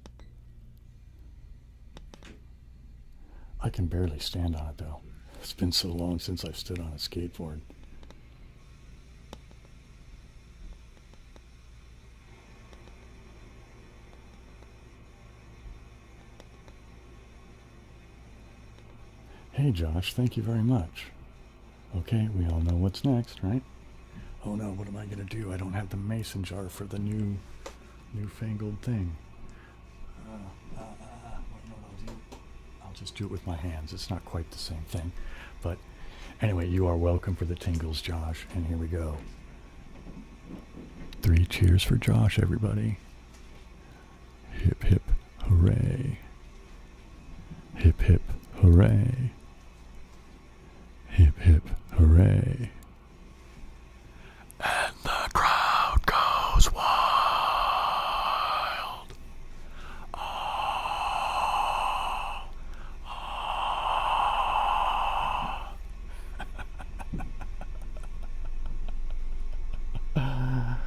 I can barely stand on it though. It's been so long since I've stood on a skateboard. Hey Josh, thank you very much. Okay, we all know what's next, right? Oh no, what am I gonna do? I don't have the mason jar for the newfangled thing. What I'll do? I'll just do it with my hands. It's not quite the same thing. But anyway, you are welcome for the tingles, Josh. And here we go. 3 cheers for Josh, everybody. Hip hip hooray. Hip hip hooray. Hip hip hooray. And the crowd goes wild. Oh. Oh.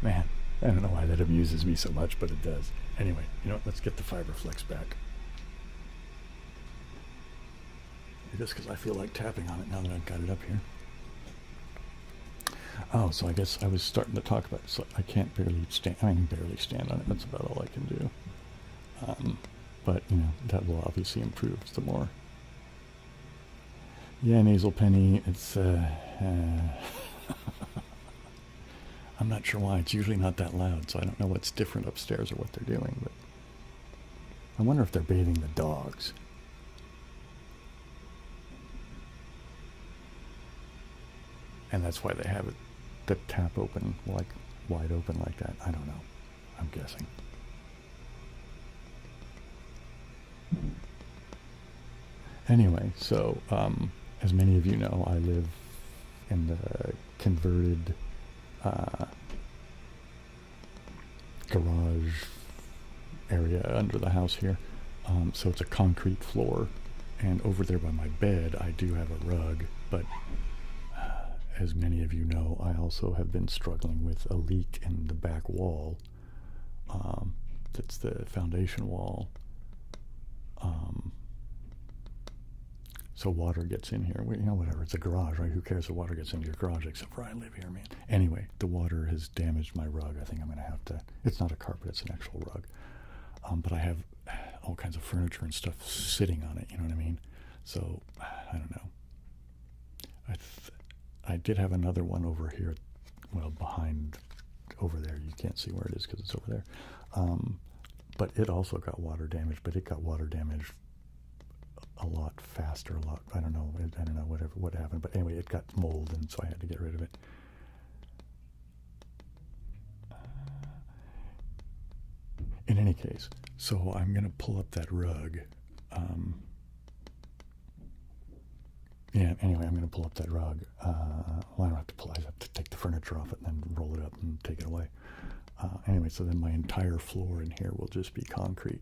Man, I don't know why that amuses me so much, but it does. Anyway, you know what? Let's get the Fiberflex back. Just because I feel like tapping on it now that I've got it up here. Oh, so I guess I was starting to talk about, so I can't barely stand, I can barely stand on it. That's about all I can do. But, you know, that will obviously improve the more. Yeah, Nasal Penny, it's, I'm not sure why. It's usually not that loud, so I don't know what's different upstairs or what they're doing, but I wonder if they're bathing the dogs. And that's why they have it, the tap open, like wide open like that. I don't know. I'm guessing. Anyway, so as many of you know, I live in the converted garage area under the house here. So it's a concrete floor, and over there by my bed I do have a rug, but as many of you know, I also have been struggling with a leak in the back wall. That's the foundation wall. So water gets in here. You know, whatever. It's a garage, right? Who cares if water gets into your garage? Except for I live here, man. Anyway, the water has damaged my rug. I think I'm going to have to... It's not a carpet. It's an actual rug. But I have all kinds of furniture and stuff sitting on it. You know what I mean? So, I don't know. I did have another one over here. Well, behind... over there. You can't see where it is because it's over there. But it also got water damage. But it got water damage a lot faster, I don't know what happened, but anyway, it got mold, and so I had to get rid of it. In any case, so I'm going to pull up that rug. Yeah, anyway, I'm going to pull up that rug. Well, I don't have to pull it. I have to take the furniture off it and then roll it up and take it away. Anyway, so then my entire floor in here will just be concrete.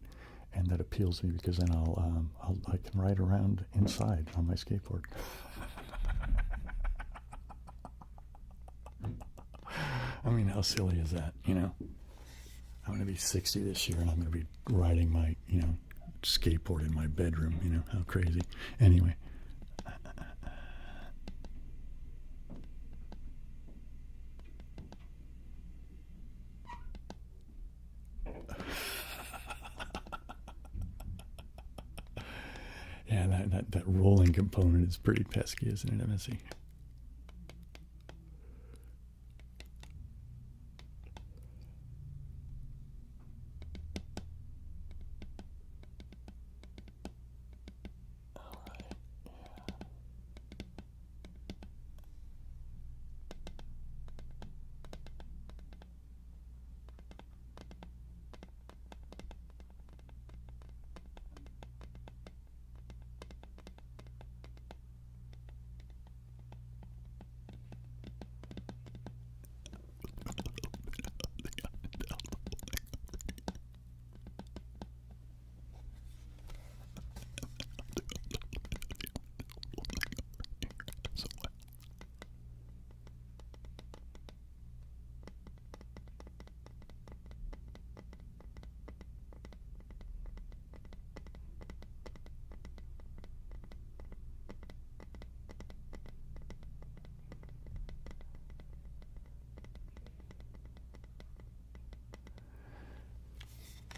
And that appeals to me because then I can ride around inside on my skateboard. I mean, how silly is that, you know? I'm going to be 60 this year and I'm going to be riding my, you know, skateboard in my bedroom, you know, how crazy. Anyway. Yeah, that rolling component is pretty pesky, isn't it, MSC?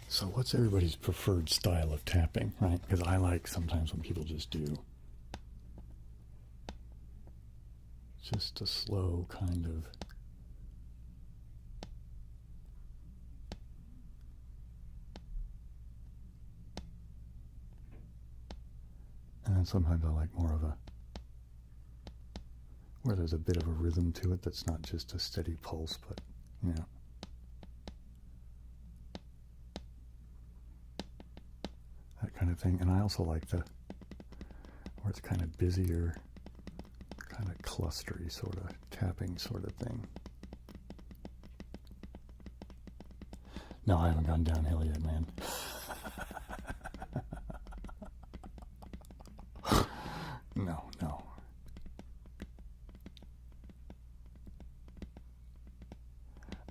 So what's everybody's preferred style of tapping, right? Because I like sometimes when people just do just a slow kind of and then sometimes I like more of a where there's a bit of a rhythm to it that's not just a steady pulse, but you know. That kind of thing. And I also like the where it's kind of busier, kind of clustery sort of tapping sort of thing. No, I haven't gone downhill yet, man. No.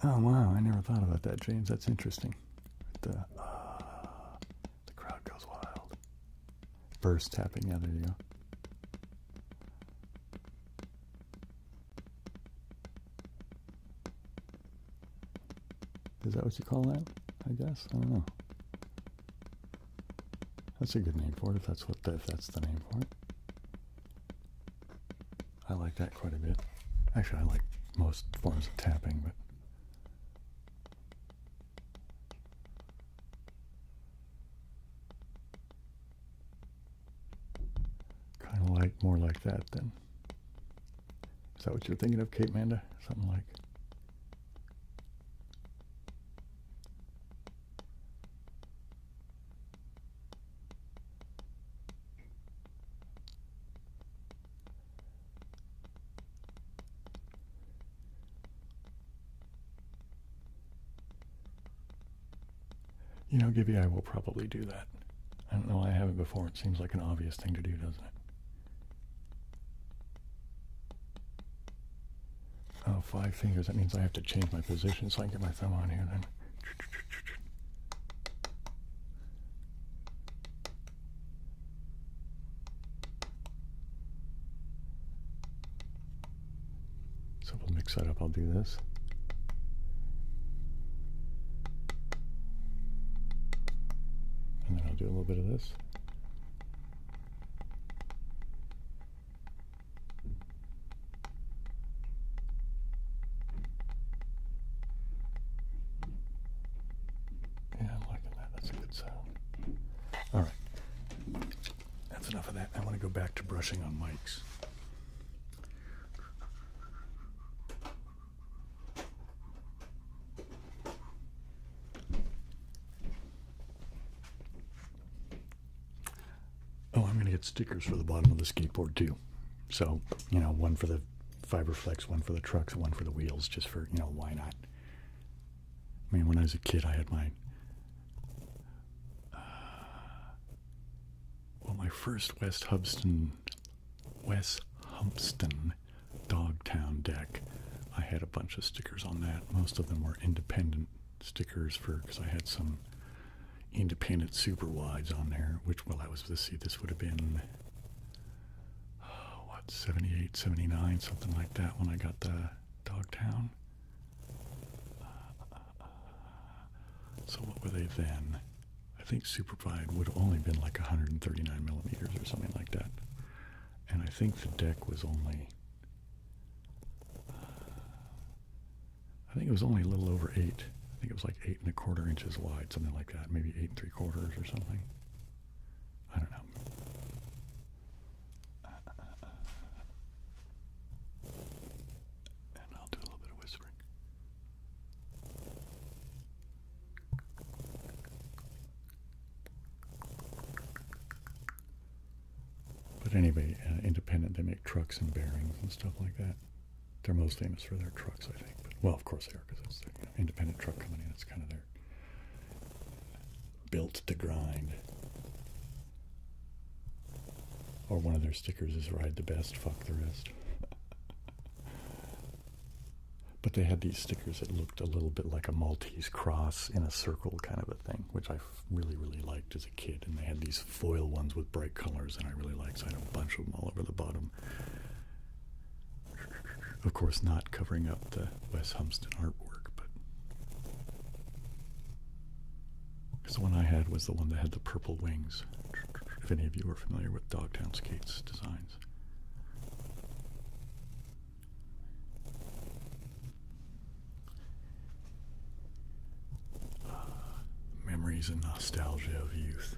Oh, wow, I never thought about that, James. That's interesting. The crowd goes wild. Burst tapping, yeah, there you go. Is that what you call that? I guess. I don't know. That's a good name for it, if that's the name for it. I like that quite a bit. Actually, I like most forms of tapping, but kind of like more like that then. Is that what you're thinking of, Kate Manda? Something like. You know, Gibby, I will probably do that. I don't know why I haven't before. It seems like an obvious thing to do, doesn't it? Oh, 5 fingers. That means I have to change my position so I can get my thumb on here then. So we'll mix that up. I'll do this. And then I'll do a little bit of this. Yeah, I'm liking that. That's a good sound. All right. That's enough of that. I want to go back to brushing on mics. Oh, I'm going to get stickers for the bottom of the skateboard too. So, you know, one for the Fiberflex, one for the trucks, one for the wheels, just for, you know, why not? I mean, when I was a kid, I had my, well, my first West Humpston Dogtown deck, I had a bunch of stickers on that. Most of them were independent stickers because I had some independent super wides on there, which, well, let's see, this would have been, 78, 79, something like that when I got the Dogtown. So what were they then? I think super wide would have only been like 139 millimeters or something like that. And I think the deck was only, I think it was only a little over 8. I think it was like 8 1/4 inches wide, something like that. Maybe 8 3/4 or something. I don't know. And I'll do a little bit of whispering. But anyway, independent, they make trucks and bearings and stuff like that. They're most famous for their trucks, I think. But, well, of course they are, because it's their, independent truck company. That's kind of their built to grind. Or one of their stickers is ride the best, fuck the rest. But they had these stickers that looked a little bit like a Maltese cross in a circle kind of a thing, which I really, really liked as a kid. And they had these foil ones with bright colors, and I really liked, so I had a bunch of them all over the bottom. Of course, not covering up the West Humpston artwork, but because the one I had was the one that had the purple wings, if any of you are familiar with Dogtown Skates designs. Memories and nostalgia of youth.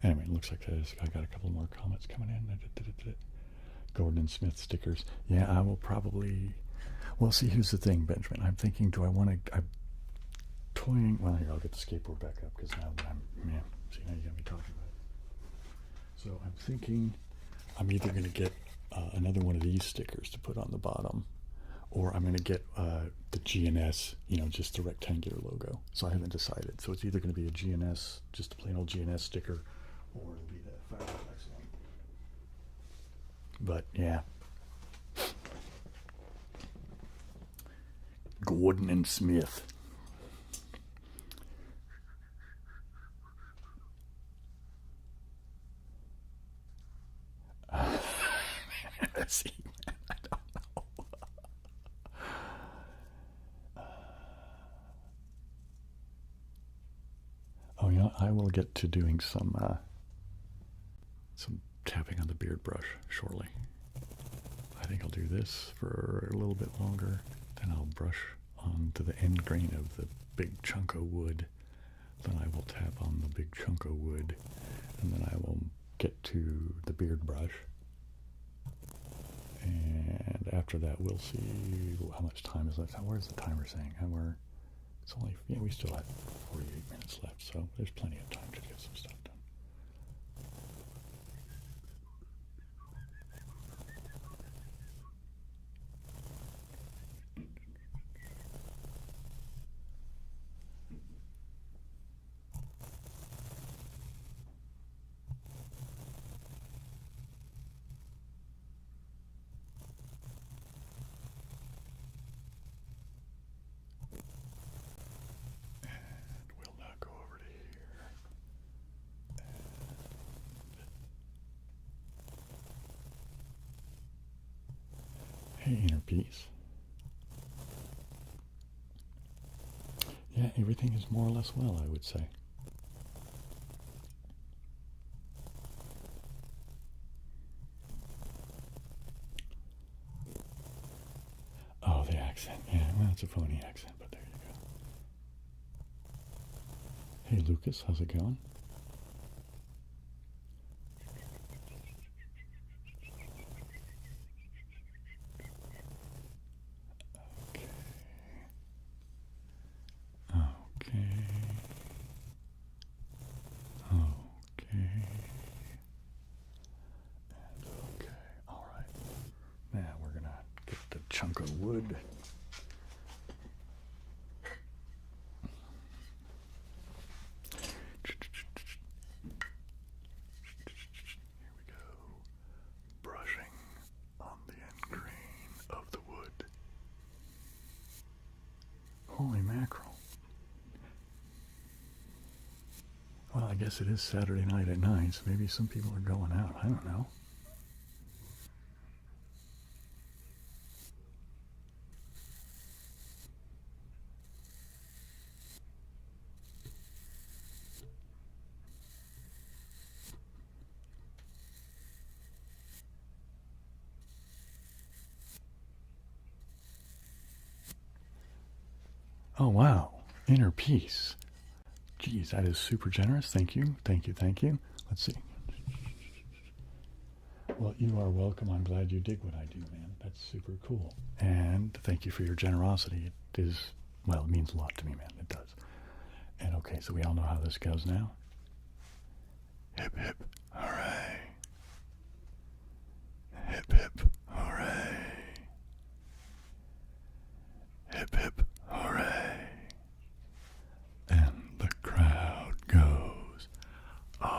Anyway, it looks like I got a couple more comments coming in. Gordon and Smith stickers. Yeah, I will probably. Well, see, here's the thing, Benjamin. I'm thinking, do I want to? I'm toying. Well, here, I'll get the skateboard back up because now that see, now you got me talking about it. So I'm thinking I'm either going to get another one of these stickers to put on the bottom, or I'm going to get the GNS, you know, just the rectangular logo. So I haven't decided. So it's either going to be a GNS, just a plain old GNS sticker, or it'll be the Fiberflex one. But yeah, Gordon and Smith. See, I don't know. Oh, you know, I will get to doing some tapping on the beard brush shortly. I think I'll do this for a little bit longer, then I'll brush onto the end grain of the big chunk of wood. Then I will tap on the big chunk of wood, and then I will get to the beard brush. And after that, we'll see how much time is left. Where's the timer saying? It's only, yeah, we still have 48 minutes left, so there's plenty of time to get some stuff done. Hey, inner peace. Yeah, everything is more or less well, I would say. Oh, the accent. Yeah, well, it's a phony accent, but there you go. Hey, Lucas, how's it going? Okay. Okay. And okay. All right. Now we're going to get the chunk of wood. Here we go. Brushing on the end grain of the wood. Holy mackerel. Well, I guess it is Saturday night at 9, so maybe some people are going out. I don't know. Oh, wow. Inner peace. Geez, that is super generous. Thank you. Thank you. Thank you. Let's see. Well, you are welcome. I'm glad you dig what I do, man. That's super cool. And thank you for your generosity. It is, well, it means a lot to me, man. It does. And okay, so we all know how this goes now. Hip, hip, hooray. Hip, hip, hooray. Hip, hip, hooray. And the crowd goes, ah,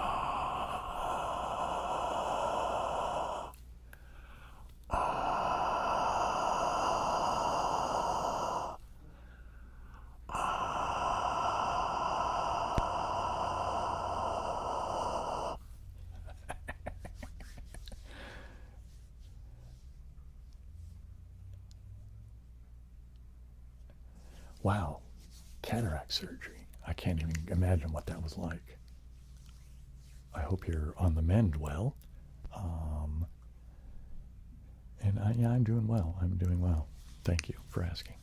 ah, ah. Wow, cataract surgery. I can't even imagine what that was like. I hope you're on the mend well. And yeah, I'm doing well. I'm doing well. Thank you for asking.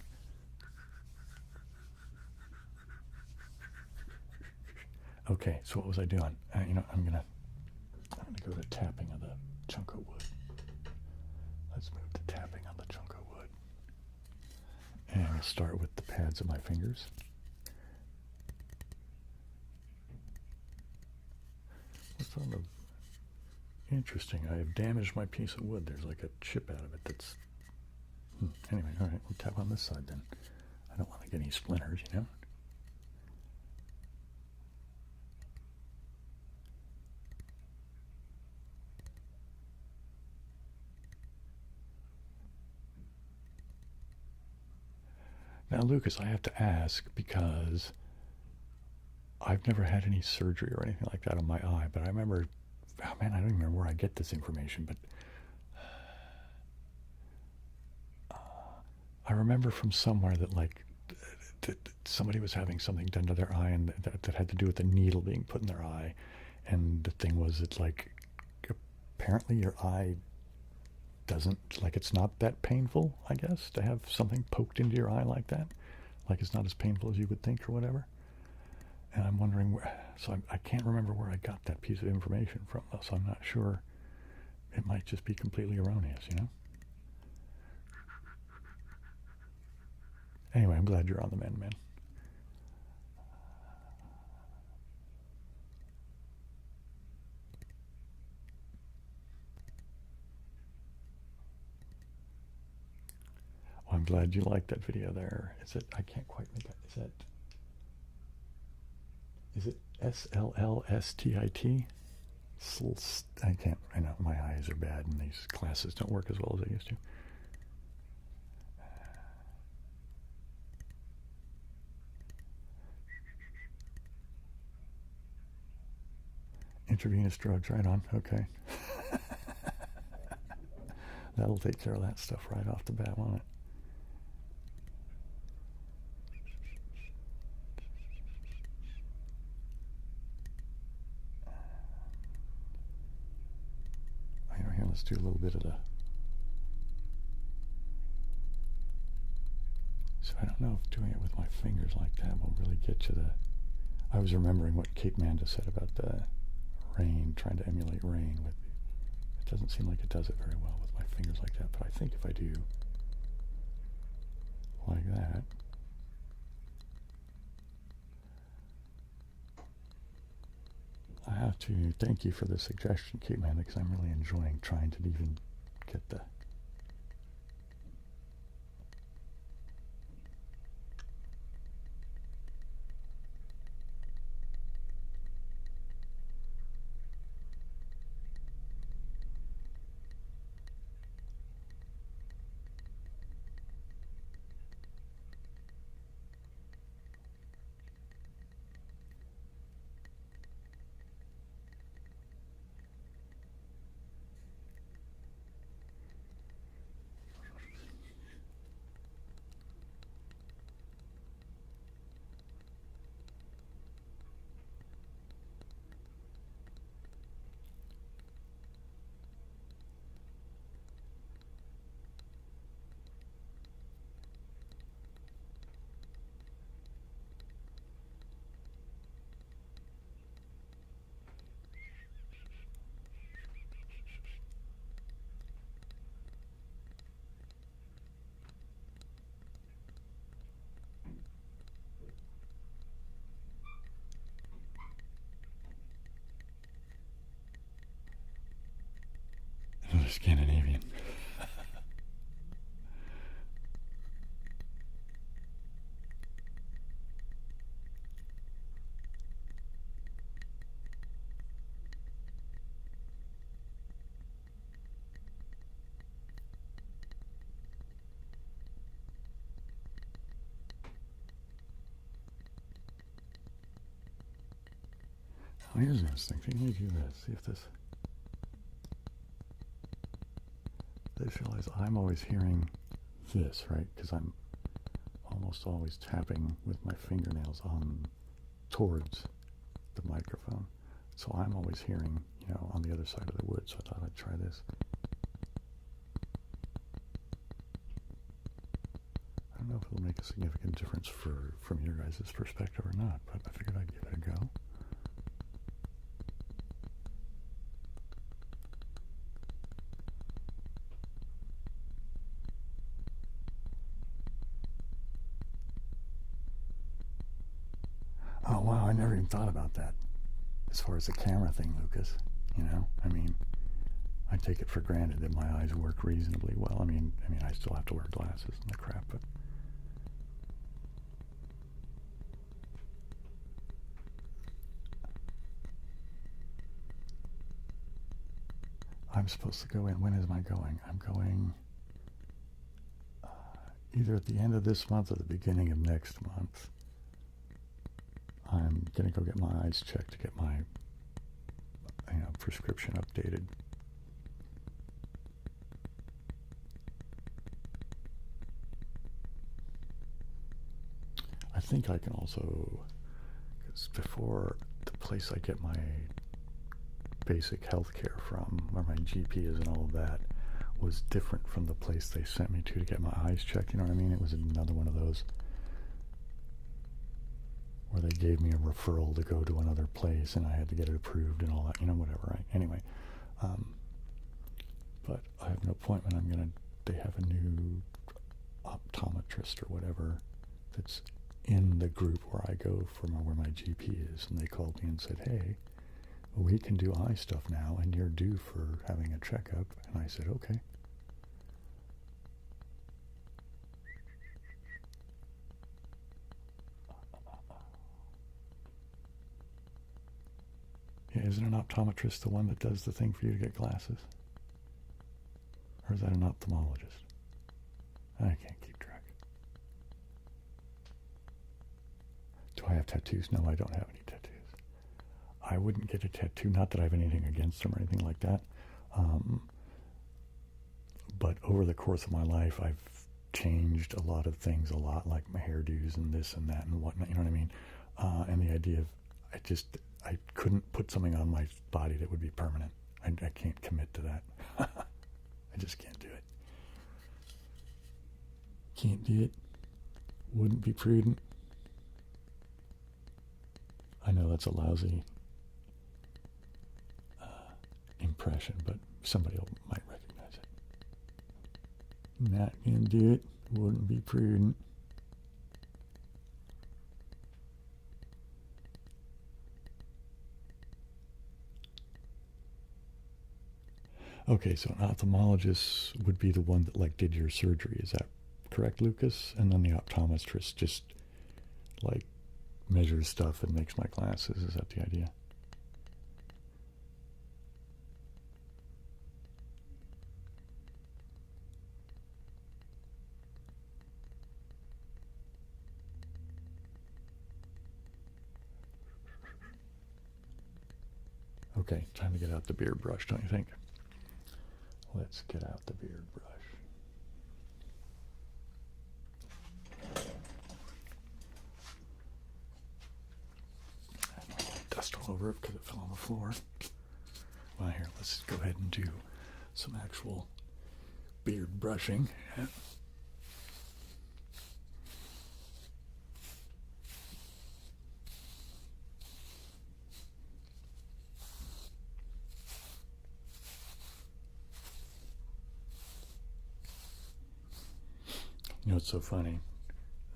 Okay, so what was I doing? I'm gonna go to tapping on the chunk of wood. Let's move to tapping on the chunk of wood. And I'll start with the pads of my fingers. What's on the... Interesting. I have damaged my piece of wood. There's like a chip out of it that's... Anyway, all right, we'll tap on this side then. I don't want to get any splinters, you know? Now, Lucas, I have to ask because I've never had any surgery or anything like that on my eye, but I remember, oh man, I don't even remember where I get this information, but I remember from somewhere that like somebody was having something done to their eye and that had to do with the needle being put in their eye, and the thing was that like apparently your eye doesn't, like, it's not that painful, I guess, to have something poked into your eye like that. Like, it's not as painful as you would think or whatever. And I'm wondering where, so I can't remember where I got that piece of information from, so I'm not sure. It might just be completely erroneous, you know? Anyway, I'm glad you're on the mend, man. Well, I'm glad you liked that video there. Is it, I can't quite make it, is it SLLSTIT? I can't, I know, my eyes are bad and these classes don't work as well as they used to. Intravenous drugs, right on, okay. That'll take care of that stuff right off the bat, won't it? Here, let's do a little bit of the... So I don't know if doing it with my fingers like that will really get you the... I was remembering what Kate Manda said about the rain, trying to emulate rain. With it doesn't seem like it does it very well with my fingers like that, but I think if I do like that... I have to thank you for the suggestion, Kate Manda, because I'm really enjoying trying to even get the... Another Scandinavian. Oh, here's an interesting thing. Let me do this. See if this... I just realize I'm always hearing this, right? Because I'm almost always tapping with my fingernails on towards the microphone. So I'm always hearing, you know, on the other side of the wood. So I thought I'd try this. I don't know if it'll make a significant difference from your guys' perspective or not, but I figured I'd give it a go. Oh, wow, I never even thought about that. As far as the camera thing, Lucas, you know, I mean, I take it for granted that my eyes work reasonably well. I mean, I still have to wear glasses and the crap, but... I'm supposed to go in. When is I going? I'm going either at the end of this month or the beginning of next month. I'm going to go get my eyes checked to get my prescription updated. I think I can also, because before, the place I get my basic health care from, where my GP is and all of that, was different from the place they sent me to get my eyes checked, you know what I mean? It was another one of those where they gave me a referral to go to another place and I had to get it approved and all that, you know, whatever, right? Anyway, but I have an appointment. They have a new optometrist or whatever that's in the group where I go for where my GP is, and they called me and said, hey, we can do eye stuff now and you're due for having a checkup. And I said, okay. Yeah, isn't an optometrist the one that does the thing for you to get glasses? Or is that an ophthalmologist? I can't keep track. Do I have tattoos? No, I don't have any tattoos. I wouldn't get a tattoo, not that I have anything against them or anything like that. But over the course of my life, I've changed a lot of things a lot, like my hairdos and this and that and whatnot, you know what I mean? And the idea of, I couldn't put something on my body that would be permanent. I can't commit to that. I just can't do it. Can't do it. Wouldn't be prudent. I know that's a lousy impression, but somebody might recognize it. Not gonna do it. Wouldn't be prudent. Okay, so an ophthalmologist would be the one that like did your surgery. Is that correct, Lucas? And then the optometrist just like measures stuff and makes my glasses. Is that the idea? Okay, time to get out the beard brush, don't you think? Let's get out the beard brush. Dust all over it because it fell on the floor. Well, here, let's go ahead and do some actual beard brushing. You know, it's so funny.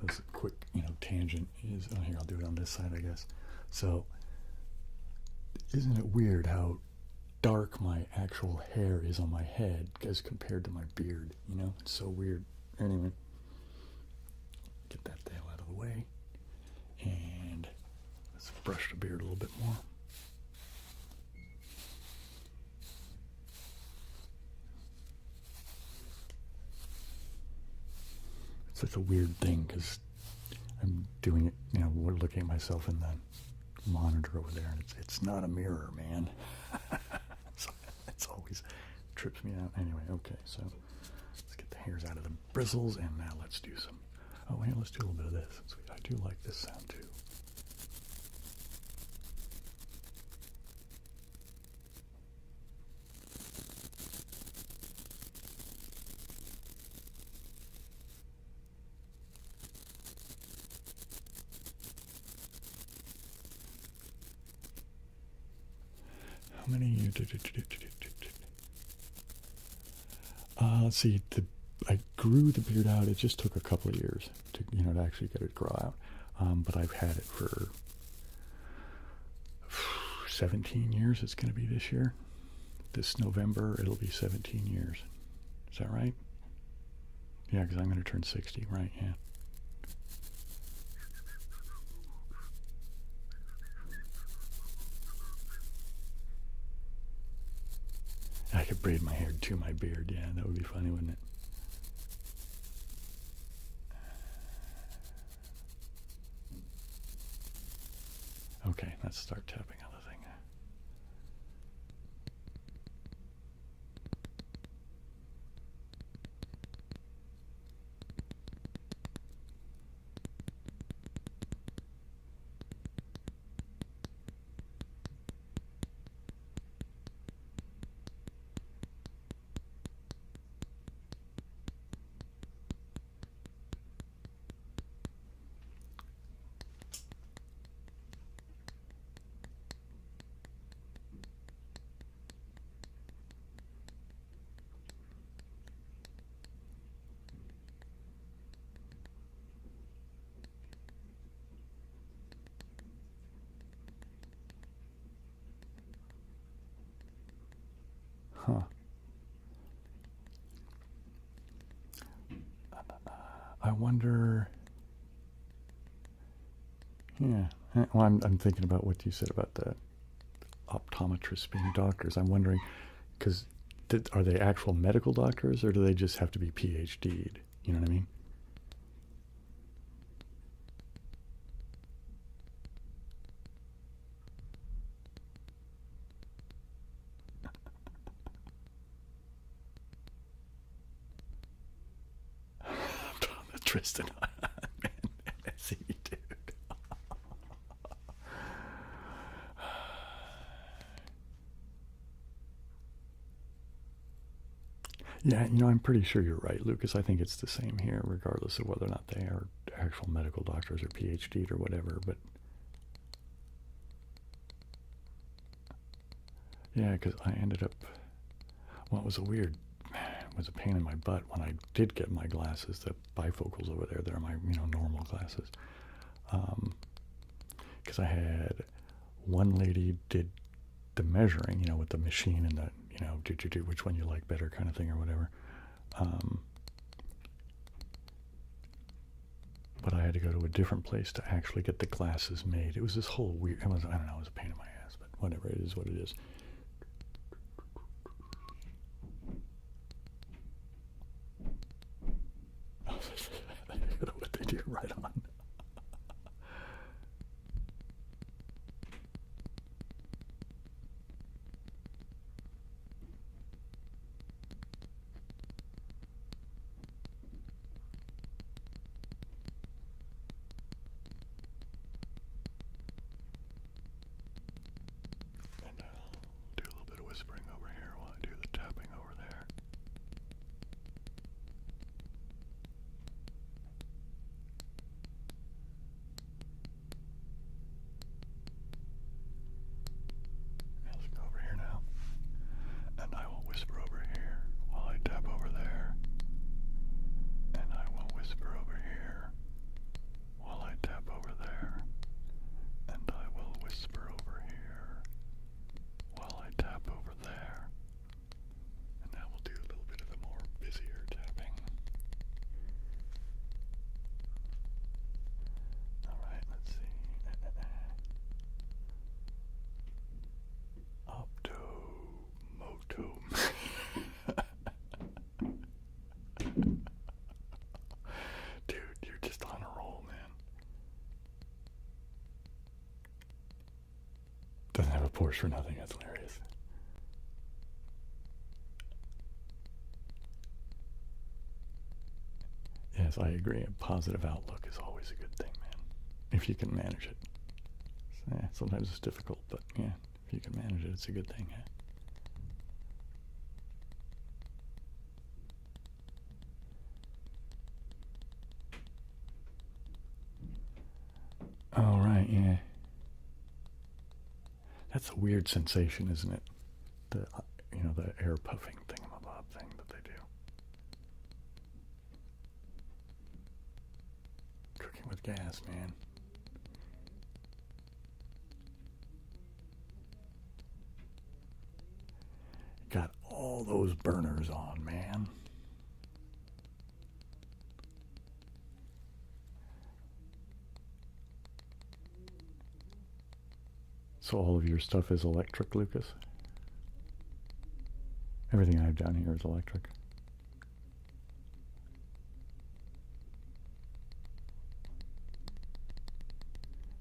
This quick, tangent is, oh, here, I'll do it on this side, I guess. So, isn't it weird how dark my actual hair is on my head as compared to my beard? It's so weird. Anyway, get that the hell out of the way. And let's brush the beard a little bit more. It's such a weird thing because I'm doing it, we're looking at myself in the monitor over there, and it's not a mirror, man. It's always trips me out. Anyway, okay, so let's get the hairs out of the bristles, and now let's do some, let's do a little bit of this. I do like this sound too. How many? Let's see. I grew the beard out. It just took a couple of years to to actually get it to grow out. But I've had it for 17 years. It's going to be this year. This November, it'll be 17 years. Is that right? Yeah, because I'm going to turn 60, right? Yeah. I could braid my hair to my beard. Yeah, that would be funny, wouldn't it? Okay, let's start tapping on the thing. Huh. I wonder. Yeah. Well, I'm thinking about what you said about the optometrists being doctors. I'm wondering, because are they actual medical doctors, or do they just have to be PhD'd? You know what I mean? Tristan. Man, I see you, dude. Yeah, I'm pretty sure you're right, Lucas. I think it's the same here, regardless of whether or not they are actual medical doctors or PhD'd or whatever. But yeah, because I ended up, well, it was a pain in my butt when I did get my glasses, the bifocals over there. They're my, normal glasses. Because I had one lady did the measuring, with the machine and the, do which one you like better kind of thing or whatever. But I had to go to a different place to actually get the glasses made. It was this whole weird, I don't know, it was a pain in my ass, but whatever, it is what it is. What they do, right on. And I'll do a little bit of whispering over here while I do the tapping over there. Let's go over here now. And I will whisper over here while I tap over there. And I will whisper over here while I tap over there. And I will whisper over here while I tap over there. And now we'll do a little bit of the more busier tapping. Alright, let's see. Moto. Dude, you're just on a roll, man. Doesn't have a Porsche for nothing. That's hilarious. Yes, I agree. A positive outlook is always a good thing, man. If you can manage it. Yeah, sometimes it's difficult, but yeah, if you can manage it, it's a good thing. Yeah. All right, yeah. That's a weird sensation, isn't it? The the air puffing thingamabob thing that they do. Cooking with gas, man. Got all those burners on, man. So all of your stuff is electric, Lucas? Everything I have down here is electric.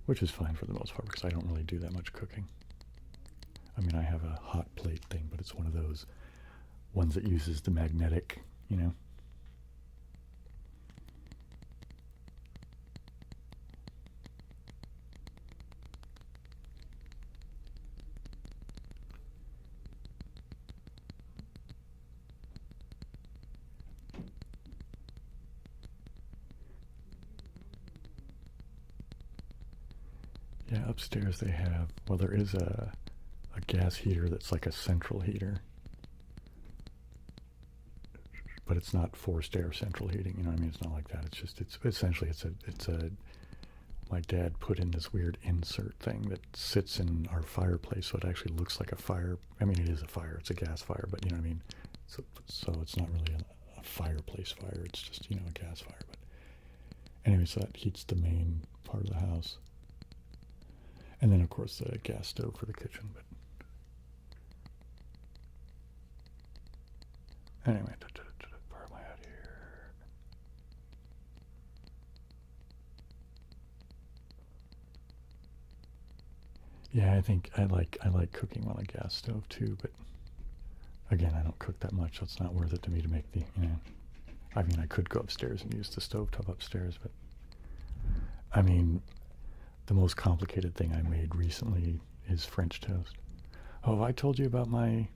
Which is fine for the most part because I don't really do that much cooking. I mean, I have a hot plate thing, but it's one of those ones that uses the magnetic, Yeah, upstairs they have, well, there is a gas heater that's like a central heater. But it's not forced air central heating, you know what I mean? It's not like that. It's just, essentially, my dad put in this weird insert thing that sits in our fireplace, so it actually looks like a fire. I mean, it is a fire. It's a gas fire, but you know what I mean? So it's not really a fireplace fire. It's just, a gas fire. But anyway, so that heats the main part of the house. And then, of course, the gas stove for the kitchen. But anyway, where am I at here? Yeah, I think I like cooking on a gas stove too, but again, I don't cook that much, so it's not worth it to me to make the, I mean, I could go upstairs and use the stovetop upstairs, but I mean, the most complicated thing I made recently is French toast. Oh, have I told you about my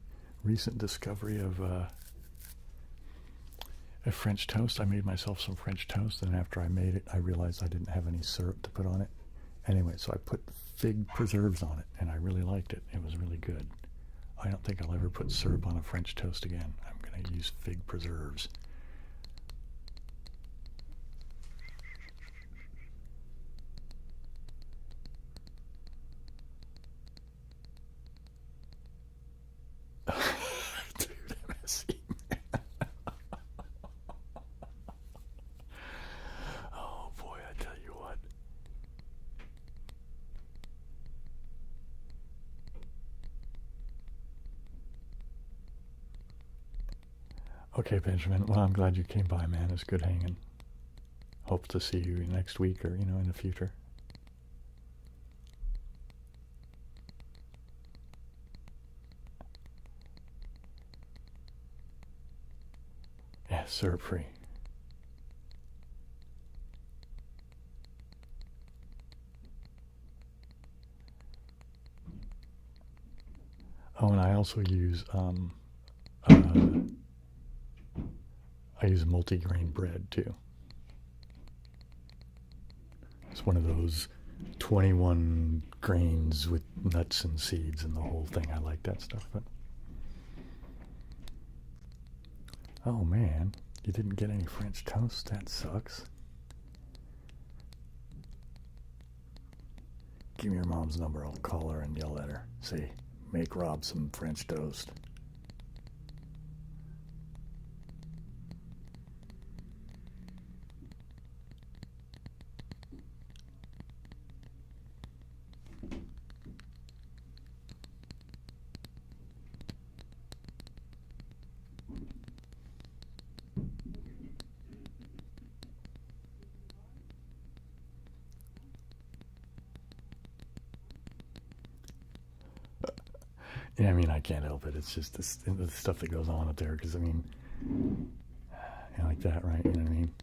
recent discovery of a French toast? I made myself some French toast, and after I made it, I realized I didn't have any syrup to put on it. Anyway, so I put fig preserves on it, and I really liked it. It was really good. I don't think I'll ever put syrup on a French toast again. I'm going to use fig preserves. Dude, MSC. Oh boy, I tell you what. Okay, Benjamin. Well, I'm glad you came by, man. It's good hanging. Hope to see you next week or, in the future. Yeah, syrup free. Oh, and I also use I use multigrain bread too. It's one of those 21 grains with nuts and seeds and the whole thing. I like that stuff. But oh man, you didn't get any French toast? That sucks. Give me your mom's number. I'll call her and yell at her. Say, make Rob some French toast. Yeah, I mean, I can't help it. It's just the stuff that goes on up there. Because, I mean, like that, right? You know what I mean?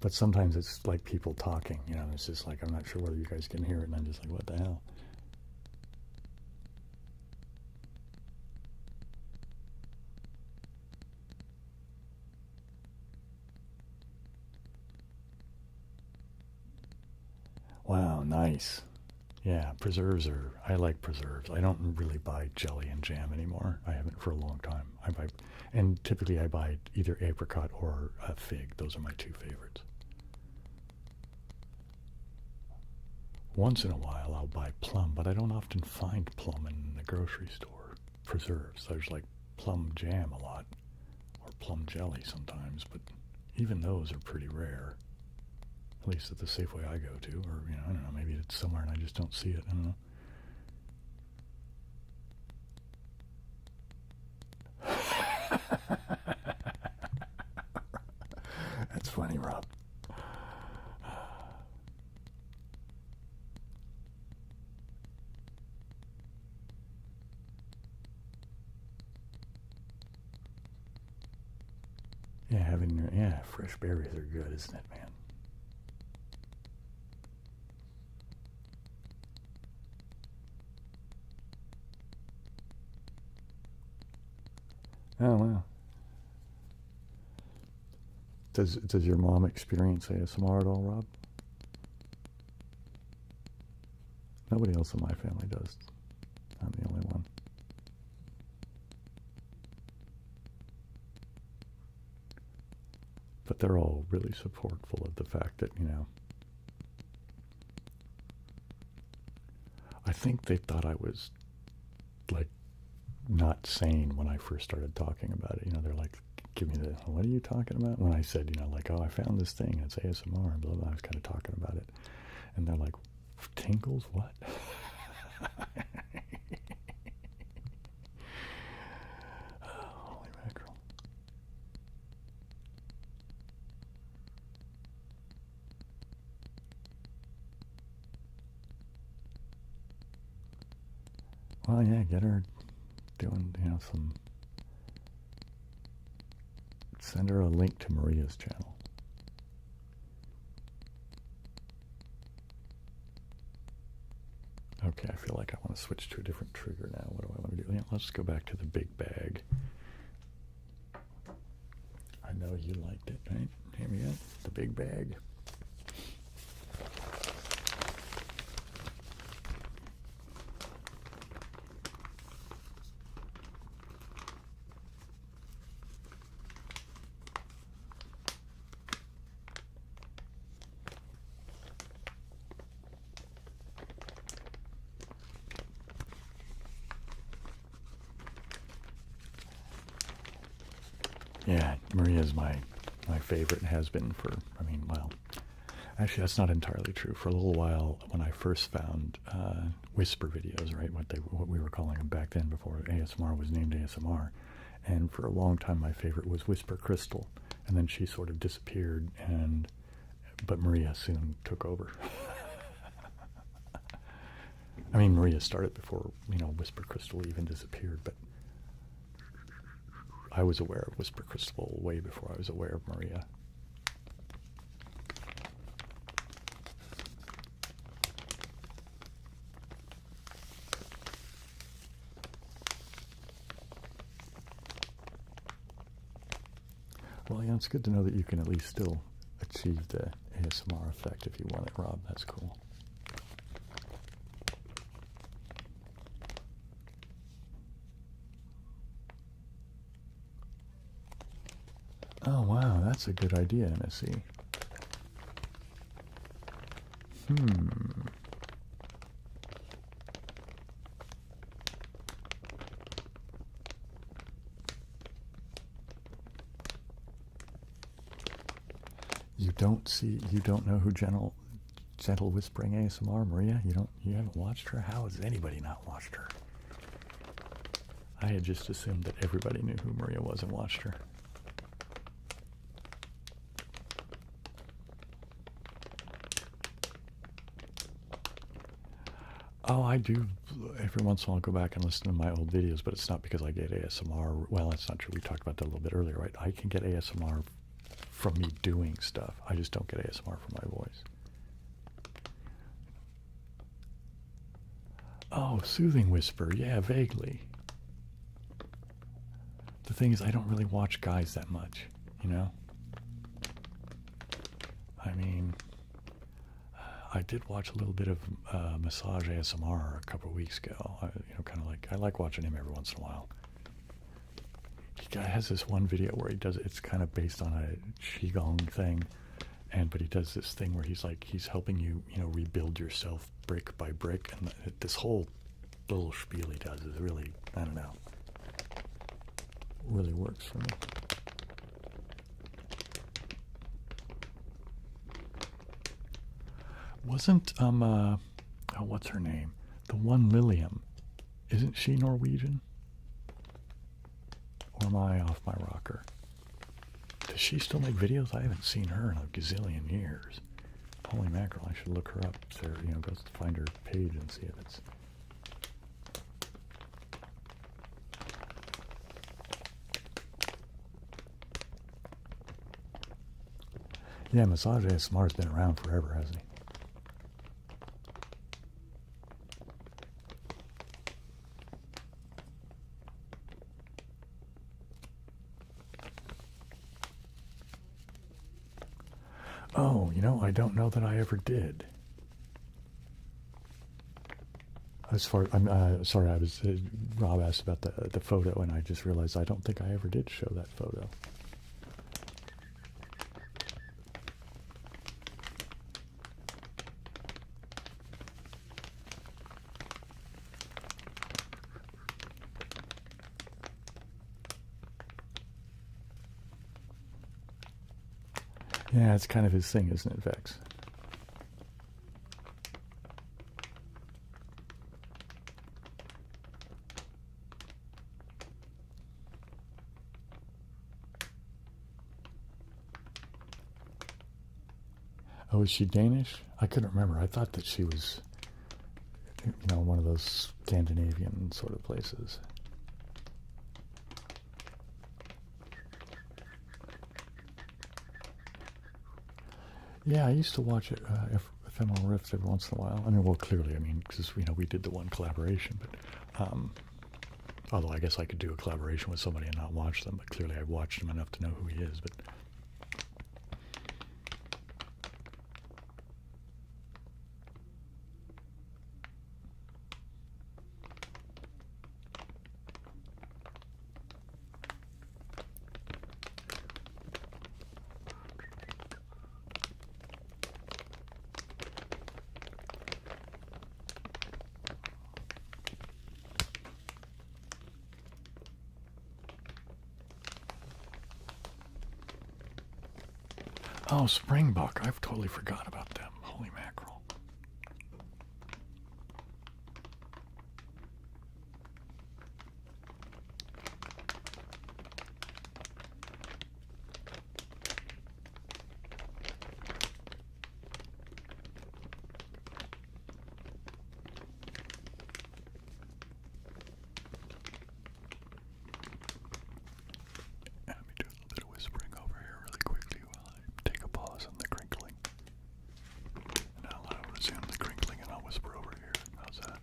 But sometimes it's like people talking. It's just like, I'm not sure whether you guys can hear it. And I'm just like, what the hell? Wow, nice. Yeah, preserves I like preserves. I don't really buy jelly and jam anymore. I haven't for a long time. And typically I buy either apricot or fig. Those are my two favorites. Once in a while I'll buy plum, but I don't often find plum in the grocery store. Preserves. There's like plum jam a lot, or plum jelly sometimes, but even those are pretty rare. At least at the Safeway I go to, or, I don't know, maybe it's somewhere and I just don't see it. I don't know. That's funny, Rob. Yeah, fresh berries are good, isn't it, man? Oh, wow. Does your mom experience ASMR at all, Rob? Nobody else in my family does. I'm the only one. But they're all really supportful of the fact that, I think they thought I was, like, not sane when I first started talking about it. They're like, give me what are you talking about? When I said, like, oh, I found this thing, it's ASMR, and blah, blah, I was kind of talking about it. And they're like, tingles? What? Holy mackerel. Well, yeah, get her doing, Send her a link to Maria's channel. Okay, I feel like I want to switch to a different trigger now. What do I want to do? Yeah, let's go back to the big bag. I know you liked it, right? Here we go. The big bag. Yeah, Maria's my favorite and has been for, I mean, well, actually that's not entirely true. For a little while when I first found whisper videos, right, what we were calling them back then before ASMR was named ASMR, and for a long time my favorite was Whisper Crystal, and then she sort of disappeared, but Maria soon took over. I mean, Maria started before, Whisper Crystal even disappeared, but I was aware of Whisper Crystal way before I was aware of Maria. Well, yeah, it's good to know that you can at least still achieve the ASMR effect if you want it, Rob. That's cool. Oh, wow, that's a good idea, MSC. You don't know who Gentle Whispering ASMR, Maria? You haven't watched her? How has anybody not watched her? I had just assumed that everybody knew who Maria was and watched her. Oh, I do. Every once in a while, I'll go back and listen to my old videos, but it's not because I get ASMR. Well, that's not true. We talked about that a little bit earlier, right? I can get ASMR from me doing stuff. I just don't get ASMR from my voice. Oh, Soothing Whisper. Yeah, vaguely. The thing is, I don't really watch guys that much, I mean, I did watch a little bit of Massage ASMR a couple of weeks ago. Kind of like, I like watching him every once in a while. He has this one video where he does, it's kind of based on a Qigong thing, but he does this thing where he's helping you, rebuild yourself brick by brick, and this whole little spiel he does is really, I don't know, really works for me. Wasn't, what's her name? The one Lilium. Isn't she Norwegian? Or am I off my rocker? Does she still make videos? I haven't seen her in a gazillion years. Holy mackerel, I should look her up. So, go find her page and see if it's... Yeah, Massage ASMR's been around forever, hasn't he? Oh, I don't know that I ever did. I'm sorry, Rob asked about the photo, and I just realized I don't think I ever did show that photo. Yeah, it's kind of his thing, isn't it, Vex? Oh, is she Danish? I couldn't remember. I thought that she was, one of those Scandinavian sort of places. Yeah, I used to watch it, ephemeral riffs every once in a while. I mean, well, clearly, I mean, because we did the one collaboration, but although I guess I could do a collaboration with somebody and not watch them, but clearly I watched him enough to know who he is. But oh, Springbuck, I've totally forgot about them. Holy mackerel. Let me do a little bit of whispering over here really quickly while I take a pause on the crinkling. And I'll resume the crinkling and I'll whisper over here. How's that?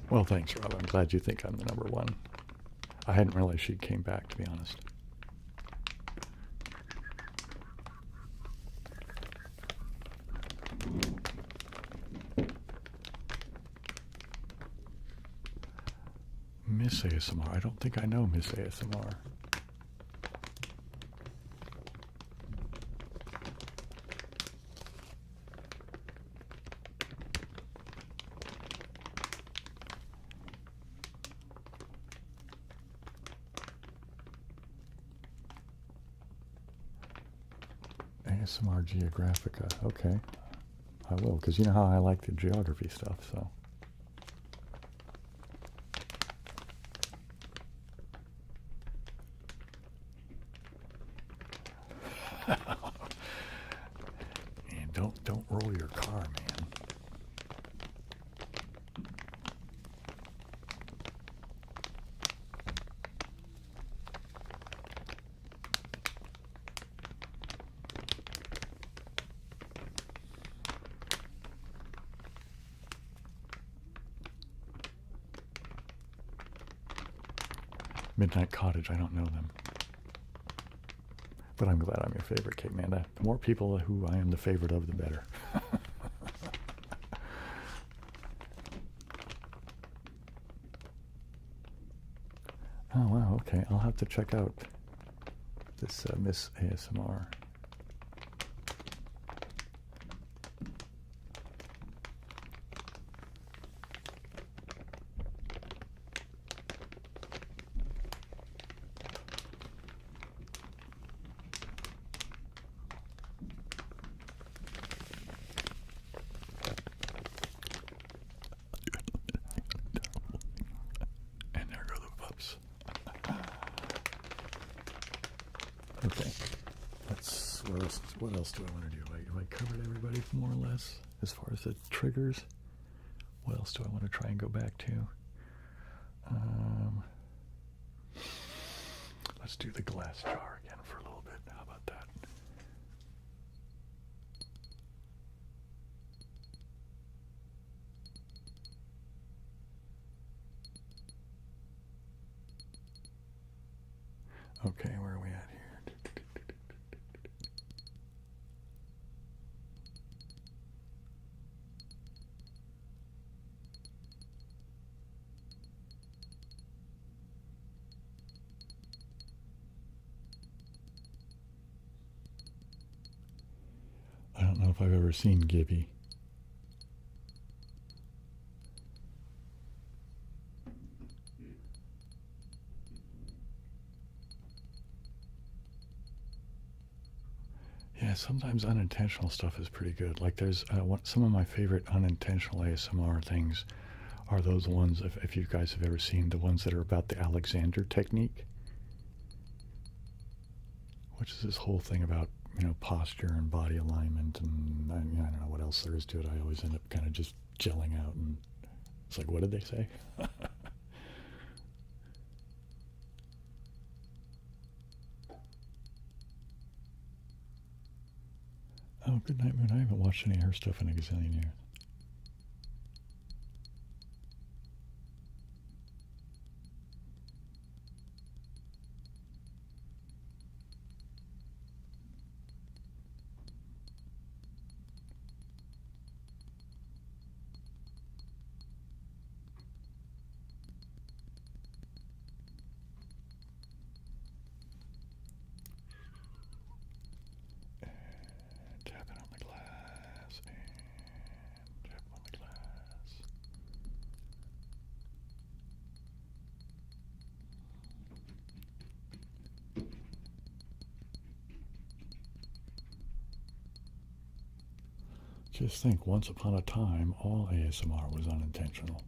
Well, thanks, Rob. I'm glad you think I'm the number one. I hadn't realized she came back, to be honest. Miss ASMR. I don't think I know Miss ASMR. ASMR Geographica. Okay. I will, because you know how I like the geography stuff, so. And don't roll your car, man. Midnight Cottage, I don't know them. But I'm glad I'm your favorite, Kate Manda. The more people who I am the favorite of, the better. Oh, wow, okay. I'll have to check out this Miss ASMR. Okay, what else do I want to do? Have I covered everybody more or less as far as the triggers? What else do I want to try and go back to? Let's do the glass jar again for a little bit. How about that? Okay, where are we at here? I don't know if I've ever seen Gibby. sometimes unintentional stuff is pretty good. Like there's some of my favorite unintentional ASMR things are those ones, if you guys have ever seen the ones that are about the Alexander technique, which is this whole thing about, posture and body alignment, and I don't know what else there is to it. I always end up kind of just gelling out, and it's like, what did they say? Oh, Good Night Moon. I haven't watched any of her stuff in a gazillion years. Tapping on the glass, and tapping on the glass. Just think, once upon a time, all ASMR was unintentional.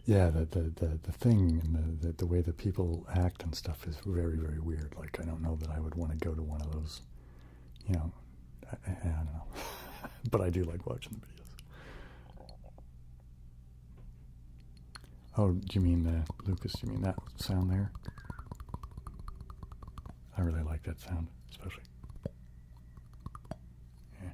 Yeah, the thing and the way that people act and stuff is very, very weird. Like, I don't know that I would want to go to one of those, I don't know. But I do like watching the videos. Oh, do you mean, Lucas, do you mean that sound there? I really like that sound, especially. Yeah.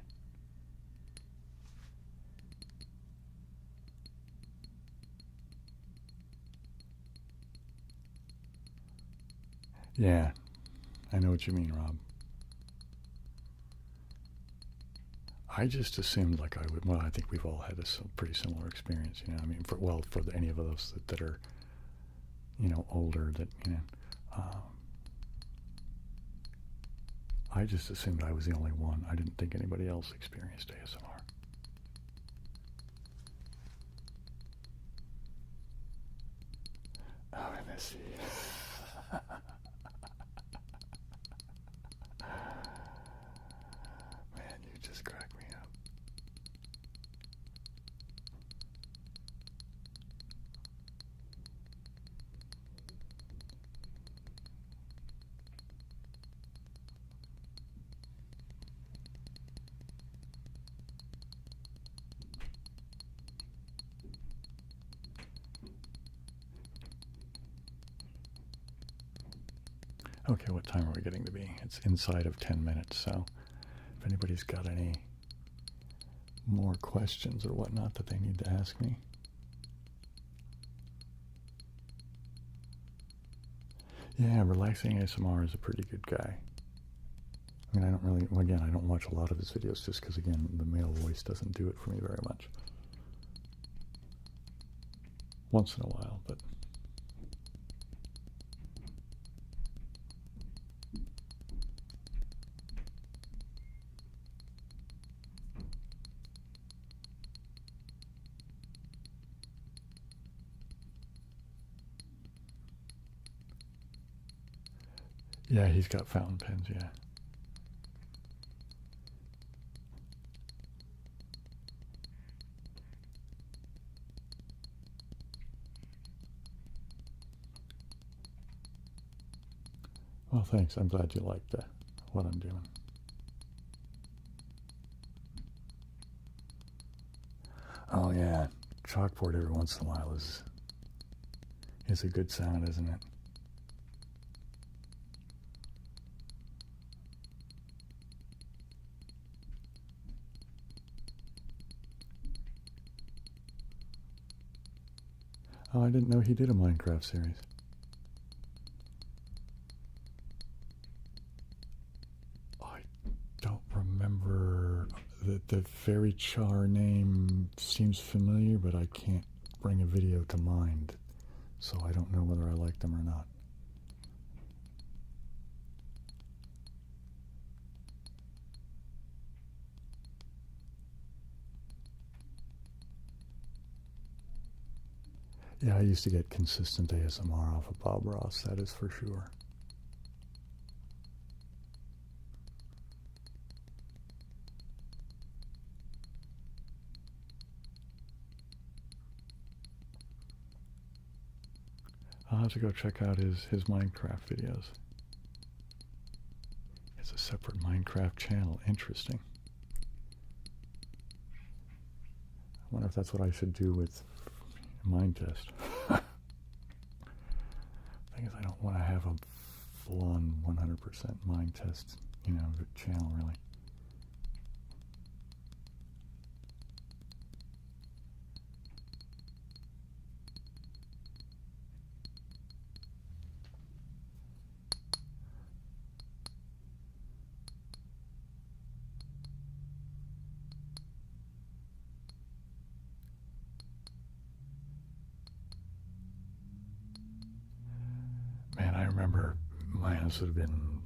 Yeah, I know what you mean, Rob. I just assumed like I would. Well, I think we've all had a pretty similar experience. I mean, for any of us that are, older, that I just assumed I was the only one. I didn't think anybody else experienced ASMR. Oh, MSC. Man, you just cracked me up. Okay, what time are we getting to be? It's inside of 10 minutes, so if anybody's got any more questions or whatnot that they need to ask me. Yeah, Relaxing ASMR is a pretty good guy. I mean, I don't really, again, I don't watch a lot of his videos just because, again, the male voice doesn't do it for me very much. Once in a while, but... Yeah, he's got fountain pens, yeah. Well, thanks. I'm glad you liked what I'm doing. Oh, yeah. Chalkboard every once in a while is a good sound, isn't it? Oh, I didn't know he did a Minecraft series. I don't remember. The Fairy Char name seems familiar, but I can't bring a video to mind, so I don't know whether I like them or not. Yeah, I used to get consistent ASMR off of Bob Ross, that is for sure. I'll have to go check out his Minecraft videos. It's a separate Minecraft channel. Interesting. I wonder if that's what I should do with Mind Test. Thing is, I don't want to have a full-on 100% Mind Test, channel, really. Man, I remember mine would have been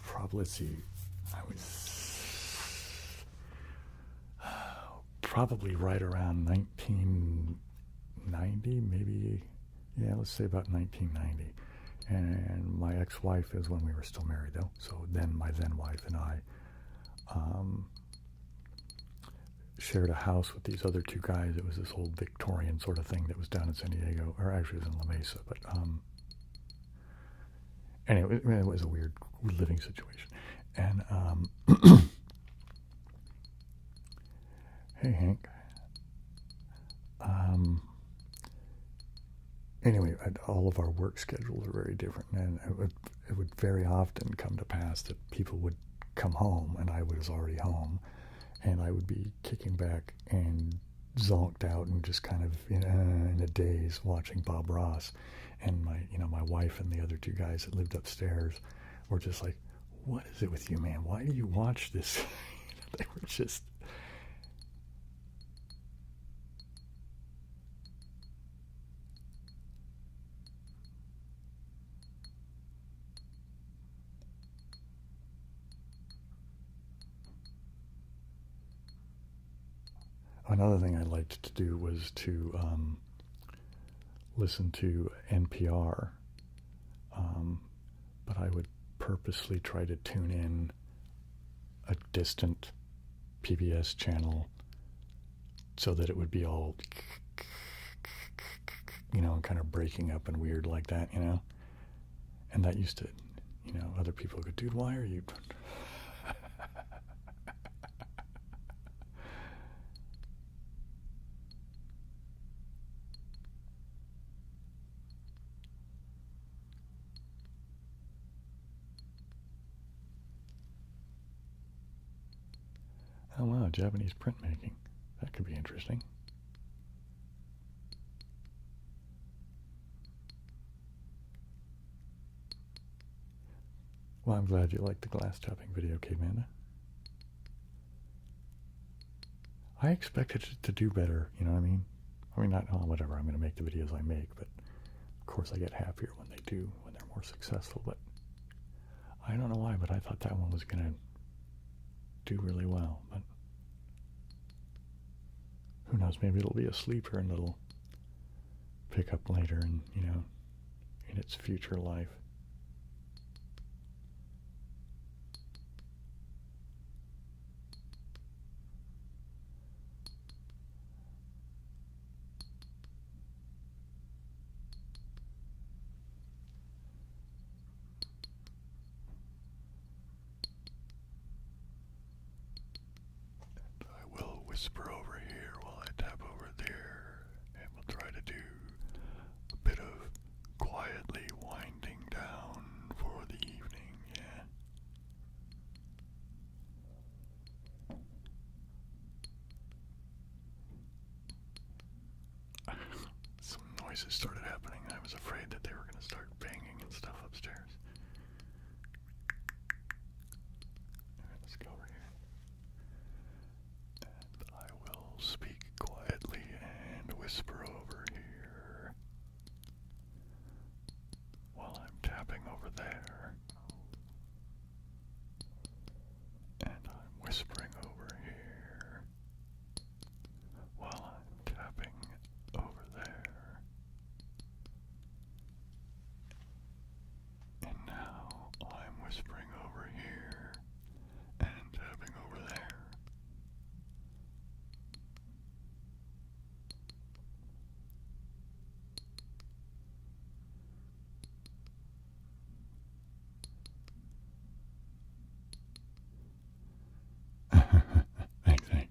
probably, let's see, I was probably right around 1990, maybe, yeah, let's say about 1990. And my ex-wife is when we were still married, though. So then my then-wife and I shared a house with these other two guys. It was this old Victorian sort of thing that was down in San Diego, or actually it was in La Mesa, but anyway, it was a weird living situation. And hey, Hank. Anyway, all of our work schedules are very different, and it would very often come to pass that people would come home, and I was already home, and I would be kicking back and zonked out and just kind of in a daze watching Bob Ross, and my wife and the other two guys that lived upstairs were just like, "What is it with you, man? Why do you watch this?" They were just. Another thing I liked to do was to listen to NPR, but I would purposely try to tune in a distant PBS channel so that it would be all, kind of breaking up and weird like that, And that used to, other people go, "Dude, why are you..." Oh wow, Japanese printmaking. That could be interesting. Well, I'm glad you liked the glass chopping video, K-Manda. I expected it to do better, you know what I mean? I mean, whatever, I'm going to make the videos I make, but of course I get happier when they do, when they're more successful, but I don't know why, but I thought that one was going to do really well, but who knows, maybe it'll be a sleeper and it'll pick up later in its future life. noises started happening. I was afraid that they were going to start banging and stuff upstairs. All right, let's go over here. And I will speak quietly and whisper over here while I'm tapping over there. And I'm whispering over here while I'm tapping over there. And now I'm whispering over here and tapping over there. Thanks, thanks.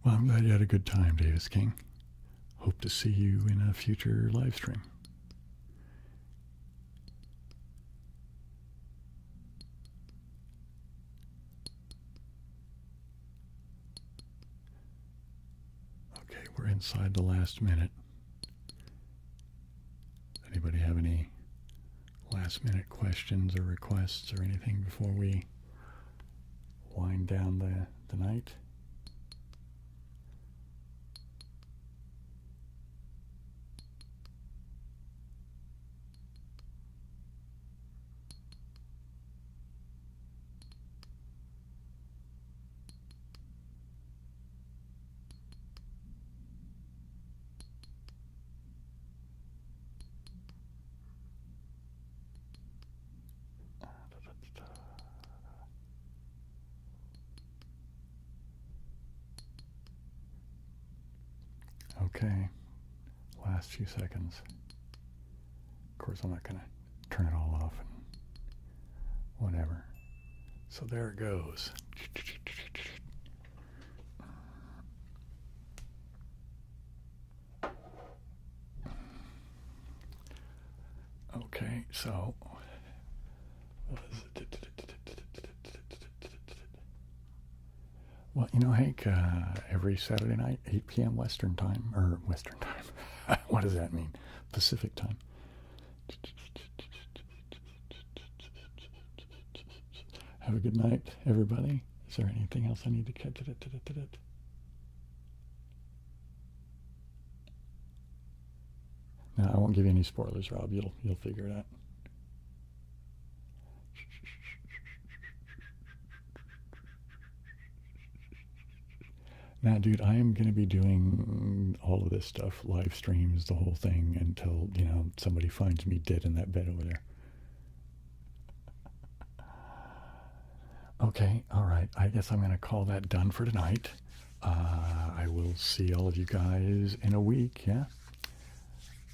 Well, I'm glad you had a good time, Davis King. Hope to see you in a future live stream. Okay, we're inside the last minute. Anybody have any last minute questions or requests or anything before we wind down the night? Okay, last few seconds. Of course, I'm not going to turn it all off and whatever. So there it goes. Okay, so what is it? Well, you know, Hank, every Saturday night, 8 p.m. Western time, or Western time. What does that mean? Pacific time. Have a good night, everybody. Is there anything else I need to catch? No, I won't give you any spoilers, Rob. You'll figure it out. Now, dude, I am going to be doing all of this stuff, live streams, the whole thing, until, you know, somebody finds me dead in that bed over there. Okay, all right. I guess I'm going to call that done for tonight. I will see all of you guys in a week, yeah?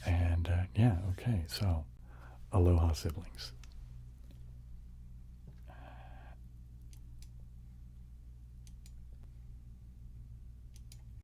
And, yeah, okay, so, aloha, siblings.